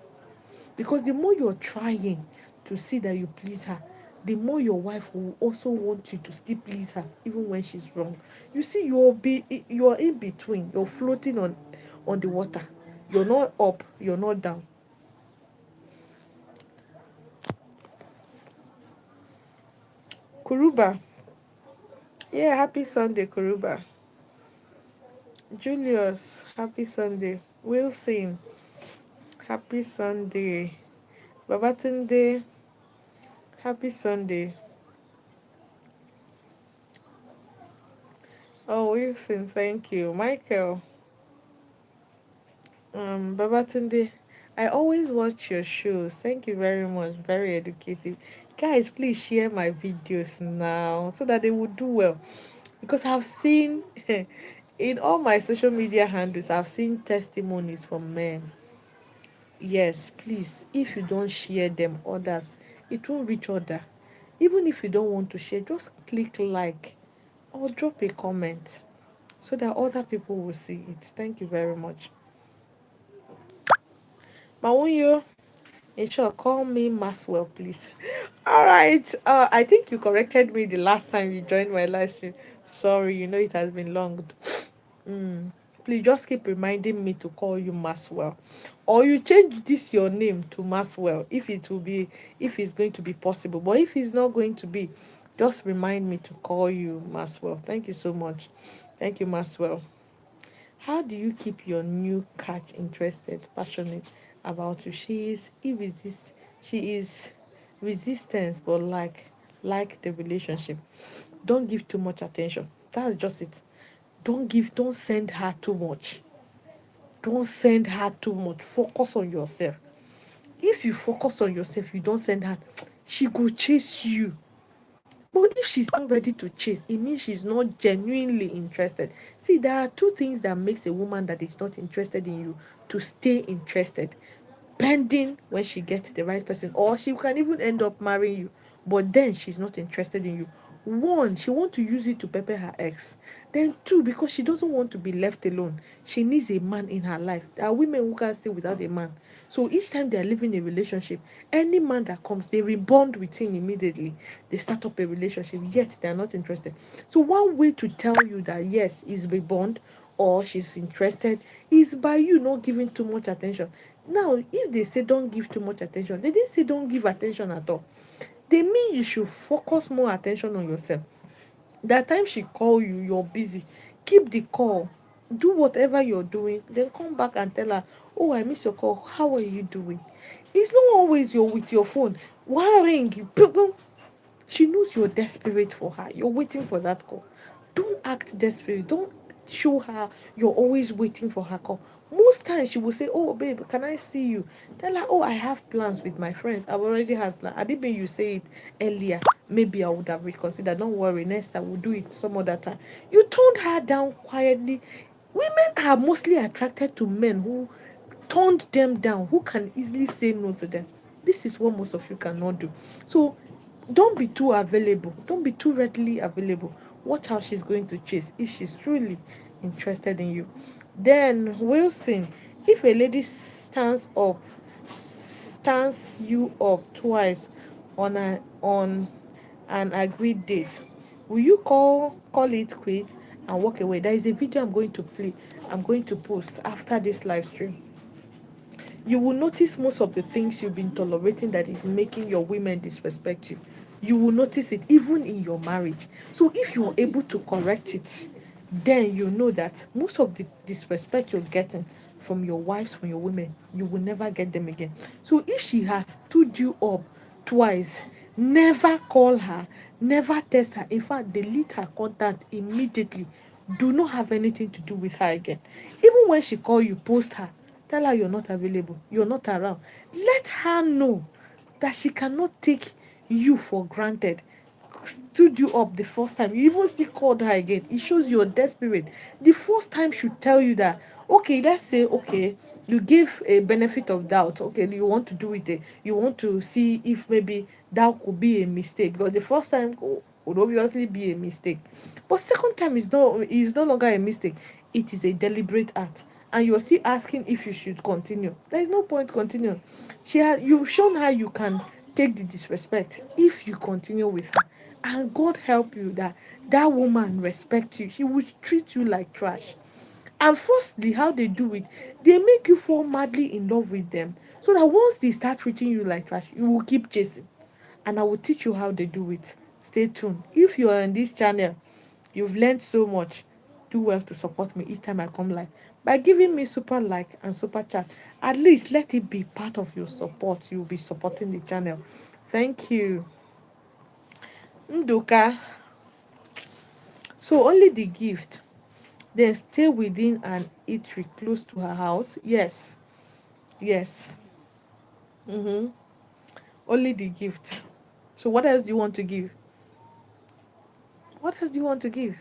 Because the more you're trying to see that you please her, the more your wife will also want you to still please her, even when she's wrong. You see, you're in between. You're floating on the water. You're not up. You're not down. Kuruba, yeah, happy Sunday, Kuruba. Julius, happy Sunday. Wilson, happy Sunday. Babatunde, happy Sunday. Oh, Wilson, thank you. Michael, Babatunde, I always watch your shows. Thank you very much. Very educative. Guys, please share my videos now so that they will do well. Because I've seen in all my social media handles, I've seen testimonies from men. Yes, please, if you don't share them, others, it won't reach other. Even if you don't want to share, just click like or drop a comment so that other people will see it. Thank you very much. Mawunyo, in short, call me Maxwell, please. All right. I think you corrected me the last time you joined my live stream. Sorry, it has been long. Mm. Please just keep reminding me to call you Maxwell, or you change this your name to Maxwell if it's going to be possible. But if it's not going to be, just remind me to call you Maxwell. Thank you so much. Thank you, Maxwell. How do you keep your new catch interested, passionate about you? She is resistance, but like the relationship. Don't give too much attention. That's just it. Don't send her too much. Don't send her too much. Focus on yourself. If you focus on yourself, you don't send her, she go chase you. But if she's not ready to chase, it means she's not genuinely interested. See, there are two things that makes a woman that is not interested in you to stay interested. Pending when she gets the right person, or she can even end up marrying you, but then she's not interested in you. One, she wants to use it to pepper her ex. Then two, because she doesn't want to be left alone. She needs a man in her life. There are women who can't stay without a man. So each time they are living a relationship, any man that comes, they rebond with him immediately. They start up a relationship, yet they are not interested. So one way to tell you that yes, is rebond or she's interested is by you not giving too much attention. Now, if they say don't give too much attention, they didn't say don't give attention at all. They mean you should focus more attention on yourself. That time she call you, you're busy. Keep the call. Do whatever you're doing. Then come back and tell her, oh, I miss your call. How are you doing? It's not always you're with your phone. One ring, you she knows you're desperate for her. You're waiting for that call. Don't act desperate. Don't show her you're always waiting for her call. Most times she will say, oh, babe, can I see you? Tell her, oh, I have plans with my friends. I've already had plans. I didn't mean you say it earlier. Maybe I would have reconsidered. Don't worry. Next time we'll do it some other time. You toned her down quietly. Women are mostly attracted to men who turned them down, who can easily say no to them. This is what most of you cannot do. So don't be too available. Don't be too readily available. Watch how she's going to chase if she's truly interested in you. Then Wilson, if a lady stands you up twice on an agreed date, will you call it quit and walk away? There is a video I'm going to post after this live stream. You will notice most of the things you've been tolerating that is making your women disrespect you. You will notice it even in your marriage. So if you're able to correct it, then you know that most of the disrespect you're getting from your wives, from your women, you will never get them again. So if she has stood you up twice, never call her, never text her. In fact, delete her contact immediately. Do not have anything to do with her again. Even when she call you, post her. Tell her you're not available, you're not around. Let her know that she cannot take you for granted. Stood you up the first time, you even still called her again. It shows you're desperate. The first time should tell you that, Okay, let's say, okay, you give a benefit of doubt. Okay, you want to do it, you want to see if maybe that could be a mistake, because the first time would obviously be a mistake, but second time is no longer a mistake. It is a deliberate act, and you're still asking if you should continue. There is no point continuing. You've shown her you can take the disrespect if you continue with her, and God help you that that woman respect you. She will treat you like trash. And firstly, how they do it, they make you fall madly in love with them, so that once they start treating you like trash, you will keep chasing. And I will teach you how they do it. Stay tuned. If you are on this channel, you've learned so much. Do well to support me each time I come live by giving me super like and super chat. At least let it be part of your support. You'll be supporting the channel. Thank you. Nduka. So only the gift. Then stay within an eatery close to her house. Yes. Yes. Mm-hmm. Only the gift. So what else do you want to give? What else do you want to give?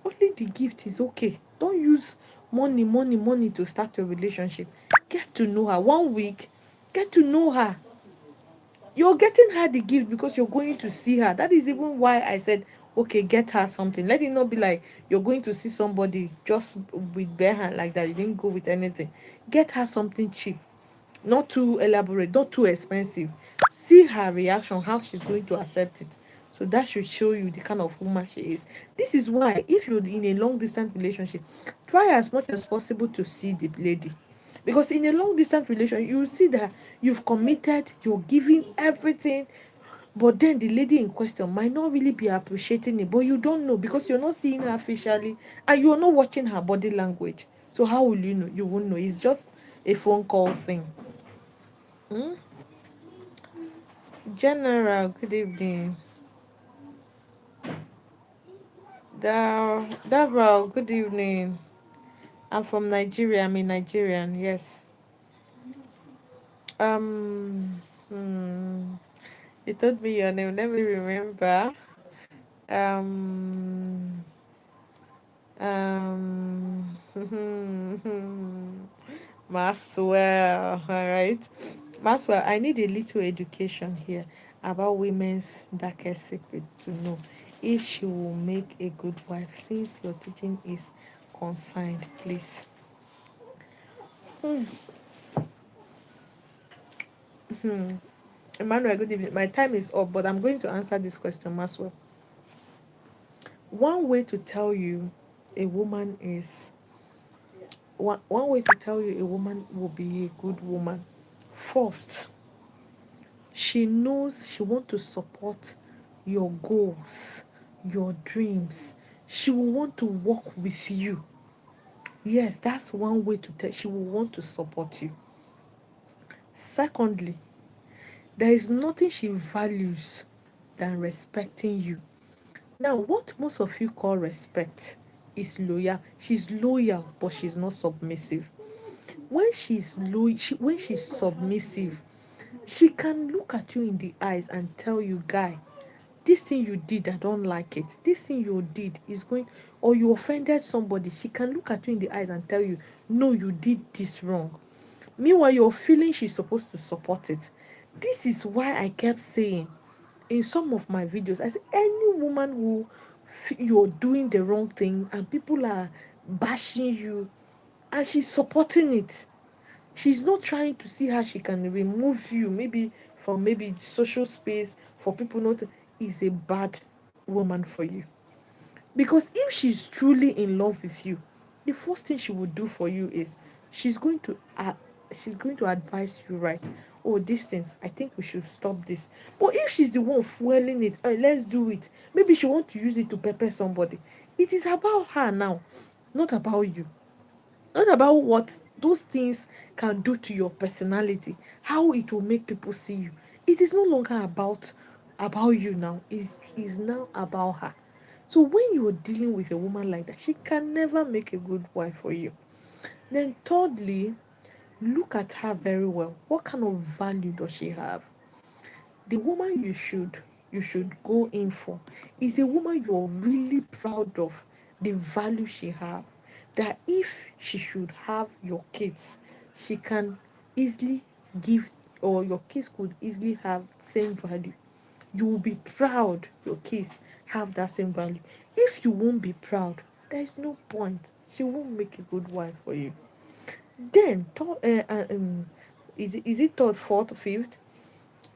Only the gift is okay. Don't use money to start your relationship. Get to know her. 1 week, get to know her. You're getting her the gift because you're going to see her. That is even why I said, okay, get her something. Let it not be like you're going to see somebody just with bare hand like that. You didn't go with anything. Get her something cheap, not too elaborate, not too expensive. See her reaction, how she's going to accept it. So that should show you the kind of woman she is. This is why if you're in a long distance relationship, try as much as possible to see the lady, because in a long distance relationship you will see that you've committed, you're giving everything, but then the lady in question might not really be appreciating it, but you don't know because you're not seeing her facially and you're not watching her body language. So how will you know? You won't know. It's just a phone call thing. General, good evening. Davral, good evening. I'm from Nigeria. I'm a Nigerian. Yes. Um. Hmm. You told me your name. Let me remember. Um. Um. Maswell. All right. Maswell, I need a little education here about women's darkest secret to know if she will make a good wife. Since your teaching is consigned, please. Emmanuel, good evening. My time is up, but I'm going to answer this question, Maswell. One way to tell you a woman is one way to tell you a woman will be a good woman. First, she knows she want to support your goals, your dreams. She will want to work with you. Yes, that's one way to tell. She will want to support you. Secondly, there is nothing she values than respecting you. Now, what most of you call respect is loyal. She's loyal, but she's not submissive. When she's loyal, when she's submissive, she can look at you in the eyes and tell you, guy, this thing you did, I don't like it. This thing you did is going, or you offended somebody. She can look at you in the eyes and tell you, no, you did this wrong. Meanwhile, you're feeling she's supposed to support it. This is why I kept saying in some of my videos, I said, any woman who you're doing the wrong thing and people are bashing you and she's supporting it, she's not trying to see how she can remove you maybe from maybe social space for people not to, is a bad woman for you. Because if she's truly in love with you, the first thing she would do for you is she's going to advise you, right? Oh, these things, I think we should stop this. But if she's the one fueling it, let's do it. Maybe she wants to use it to pepper somebody. It is about her now, not about you. Not about what those things can do to your personality, how it will make people see you. It is no longer about you now. It's now about her. So when you're dealing with a woman like that, she can never make a good wife for you. Then thirdly, look at her very well. What kind of value does she have? The woman you should go in for is a woman you're really proud of the value she have. that if she should have your kids, she can easily give, or your kids could easily have same value. You will be proud your kids have that same value. If you won't be proud, there is no point. She won't make a good wife for you. Then is it third, fourth, fifth?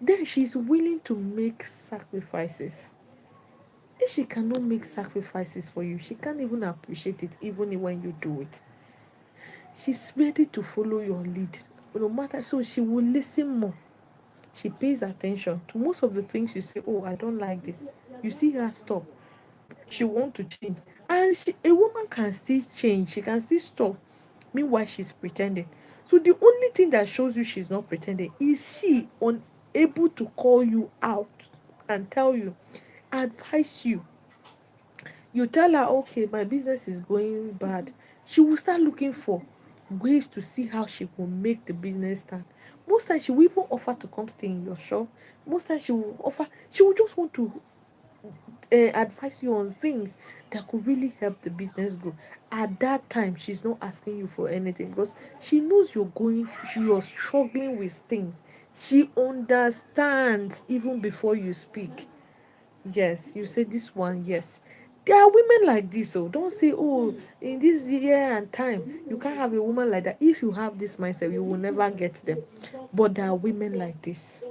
Then she's willing to make sacrifices. If she cannot make sacrifices for you, she can't even appreciate it even when you do it. She's ready to follow your lead, no matter. So she will listen more. She pays attention to most of the things you say. Oh, I don't like this. You see her stop. She want to change, and a woman can still change. She can still stop. Meanwhile, she's pretending. So the only thing that shows you she's not pretending is she unable to call you out and tell you, advise you. You tell her, okay, my business is going bad. She will start looking for ways to see how she will make the business stand. Most times she will even offer to come stay in your shop. Most times she will just want to advise you on things that could really help the business grow. At that time, she's not asking you for anything because she knows you're struggling with things. She understands even before you speak. Yes, you say this one, yes. There are women like this, so don't say, oh, in this year and time, you can't have a woman like that. If you have this mindset, you will never get them. But there are women like this.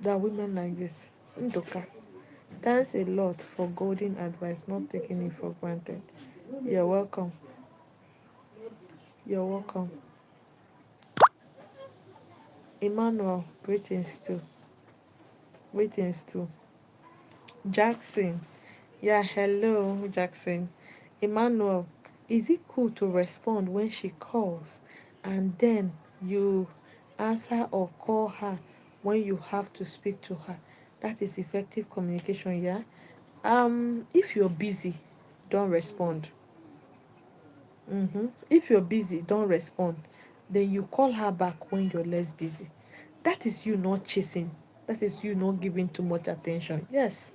There are women like this. Ndoka. Thanks a lot for golden advice, not taking it for granted. You're welcome. You're welcome. Emmanuel, greetings too. Greetings too. Jackson. Yeah, hello, Jackson. Emmanuel, is it cool to respond when she calls and then you answer or call her when you have to speak to her? That is effective communication, yeah? If you're busy, don't respond. If you're busy, don't respond. Then you call her back when you're less busy. That is you not chasing. That is you not giving too much attention. Yes.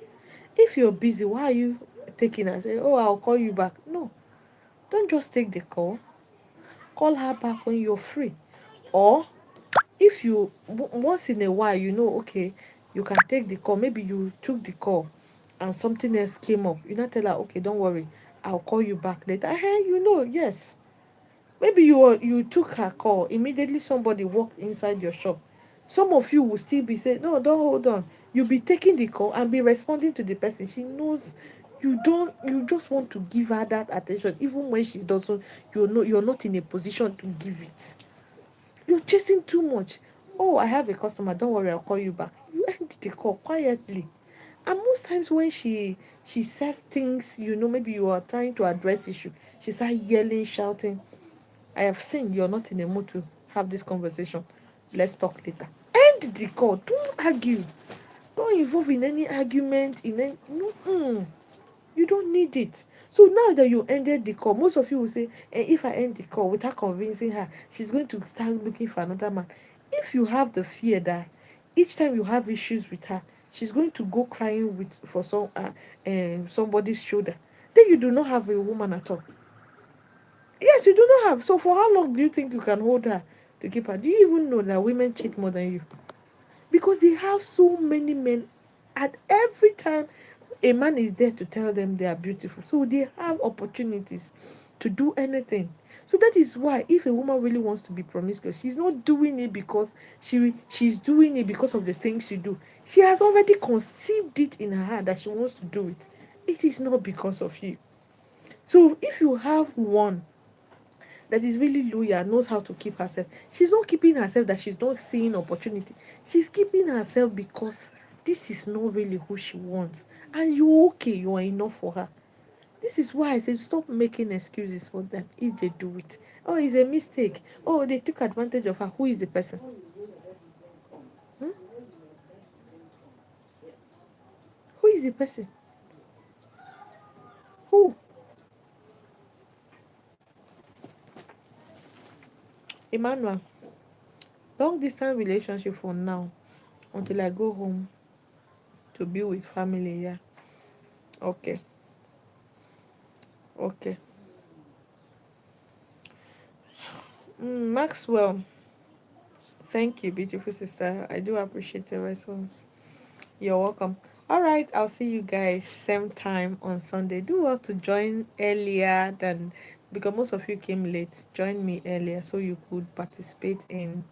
If you're busy, why are you taking and say, oh, I'll call you back? No. Don't just take the call. Call her back when you're free. Or if you once in a while you know, okay, you can take the call. Maybe you took the call and something else came up. You not tell her, okay, don't worry, I'll call you back later. Hey, yes. Maybe you took her call, immediately somebody walked inside your shop. Some of you will still be saying, no, don't hold on. You'll be taking the call and be responding to the person. She knows you just want to give her that attention, even when she doesn't, you're not in a position to give it. You're chasing too much. Oh, I have a customer, don't worry, I'll call you back. You end the call quietly. And most times when she says things, maybe you are trying to address issue, she start yelling, shouting. I have seen you're not in a mood to have this conversation. Let's talk later. End the call. Don't argue. Don't involve in any argument. No, you don't need it. So now that you ended the call, most of you will say, if I end the call without convincing her, she's going to start looking for another man. If you have the fear that each time you have issues with her, she's going to go crying for somebody's shoulder, then you do not have a woman at all. Yes, you do not have. So for how long do you think you can hold her to keep her? Do you even know that women cheat more than you? Because they have so many men, at every time a man is there to tell them they are beautiful. So they have opportunities to do anything. So that is why if a woman really wants to be promiscuous, she's not doing it because she's doing it because of the things she do. She has already conceived it in her heart that she wants to do it. It is not because of you. So if you have one that is really loyal, knows how to keep herself. She's not keeping herself that she's not seeing opportunity. She's keeping herself because this is not really who she wants. And you're okay, you are enough for her. This is why I said stop making excuses for them if they do it. Oh, it's a mistake. Oh, they took advantage of her. Who is the person? Hmm? Who is the person? Who? Emmanuel. Long distance relationship for now until I go home to be with family. Yeah. Okay. Okay. Maxwell, thank you, beautiful sister. I do appreciate your response. You're welcome. All right, I'll see you guys same time on Sunday. Do well to join earlier than, because most of you came late. Join me earlier so you could participate in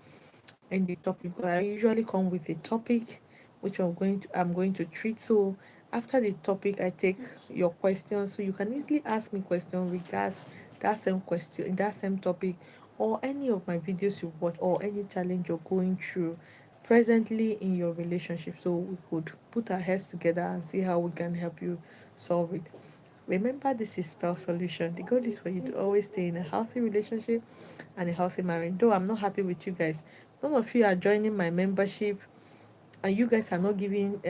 the topic. Because I usually come with a topic which I'm going to treat. So after the topic, I take your questions. So you can easily ask me questions regards that same question, that same topic, or any of my videos you watch, or any challenge you're going through presently in your relationship, so we could put our heads together and see how we can help you solve it. Remember, this is Spell Solution. The goal is for you to always stay in a healthy relationship and a healthy marriage. Though I'm not happy with you guys, none of you are joining my membership, and you guys are not giving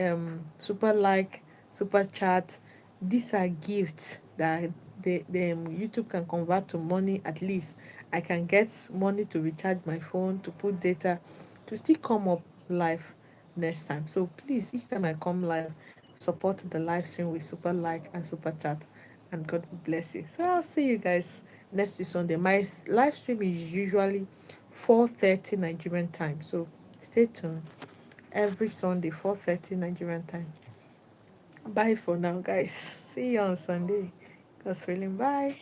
super like, super chat. These are gifts that the YouTube can convert to money. At least I can get money to recharge my phone, to put data, to still come up live next time. So please, each time I come live, support the live stream with super likes and super chat, and God will bless you. So I'll see you guys next week Sunday. My live stream is usually 4:30 Nigerian time, so stay tuned every Sunday, 4:30 Nigerian time. Bye for now, guys. See you on Sunday. God's willing. Bye.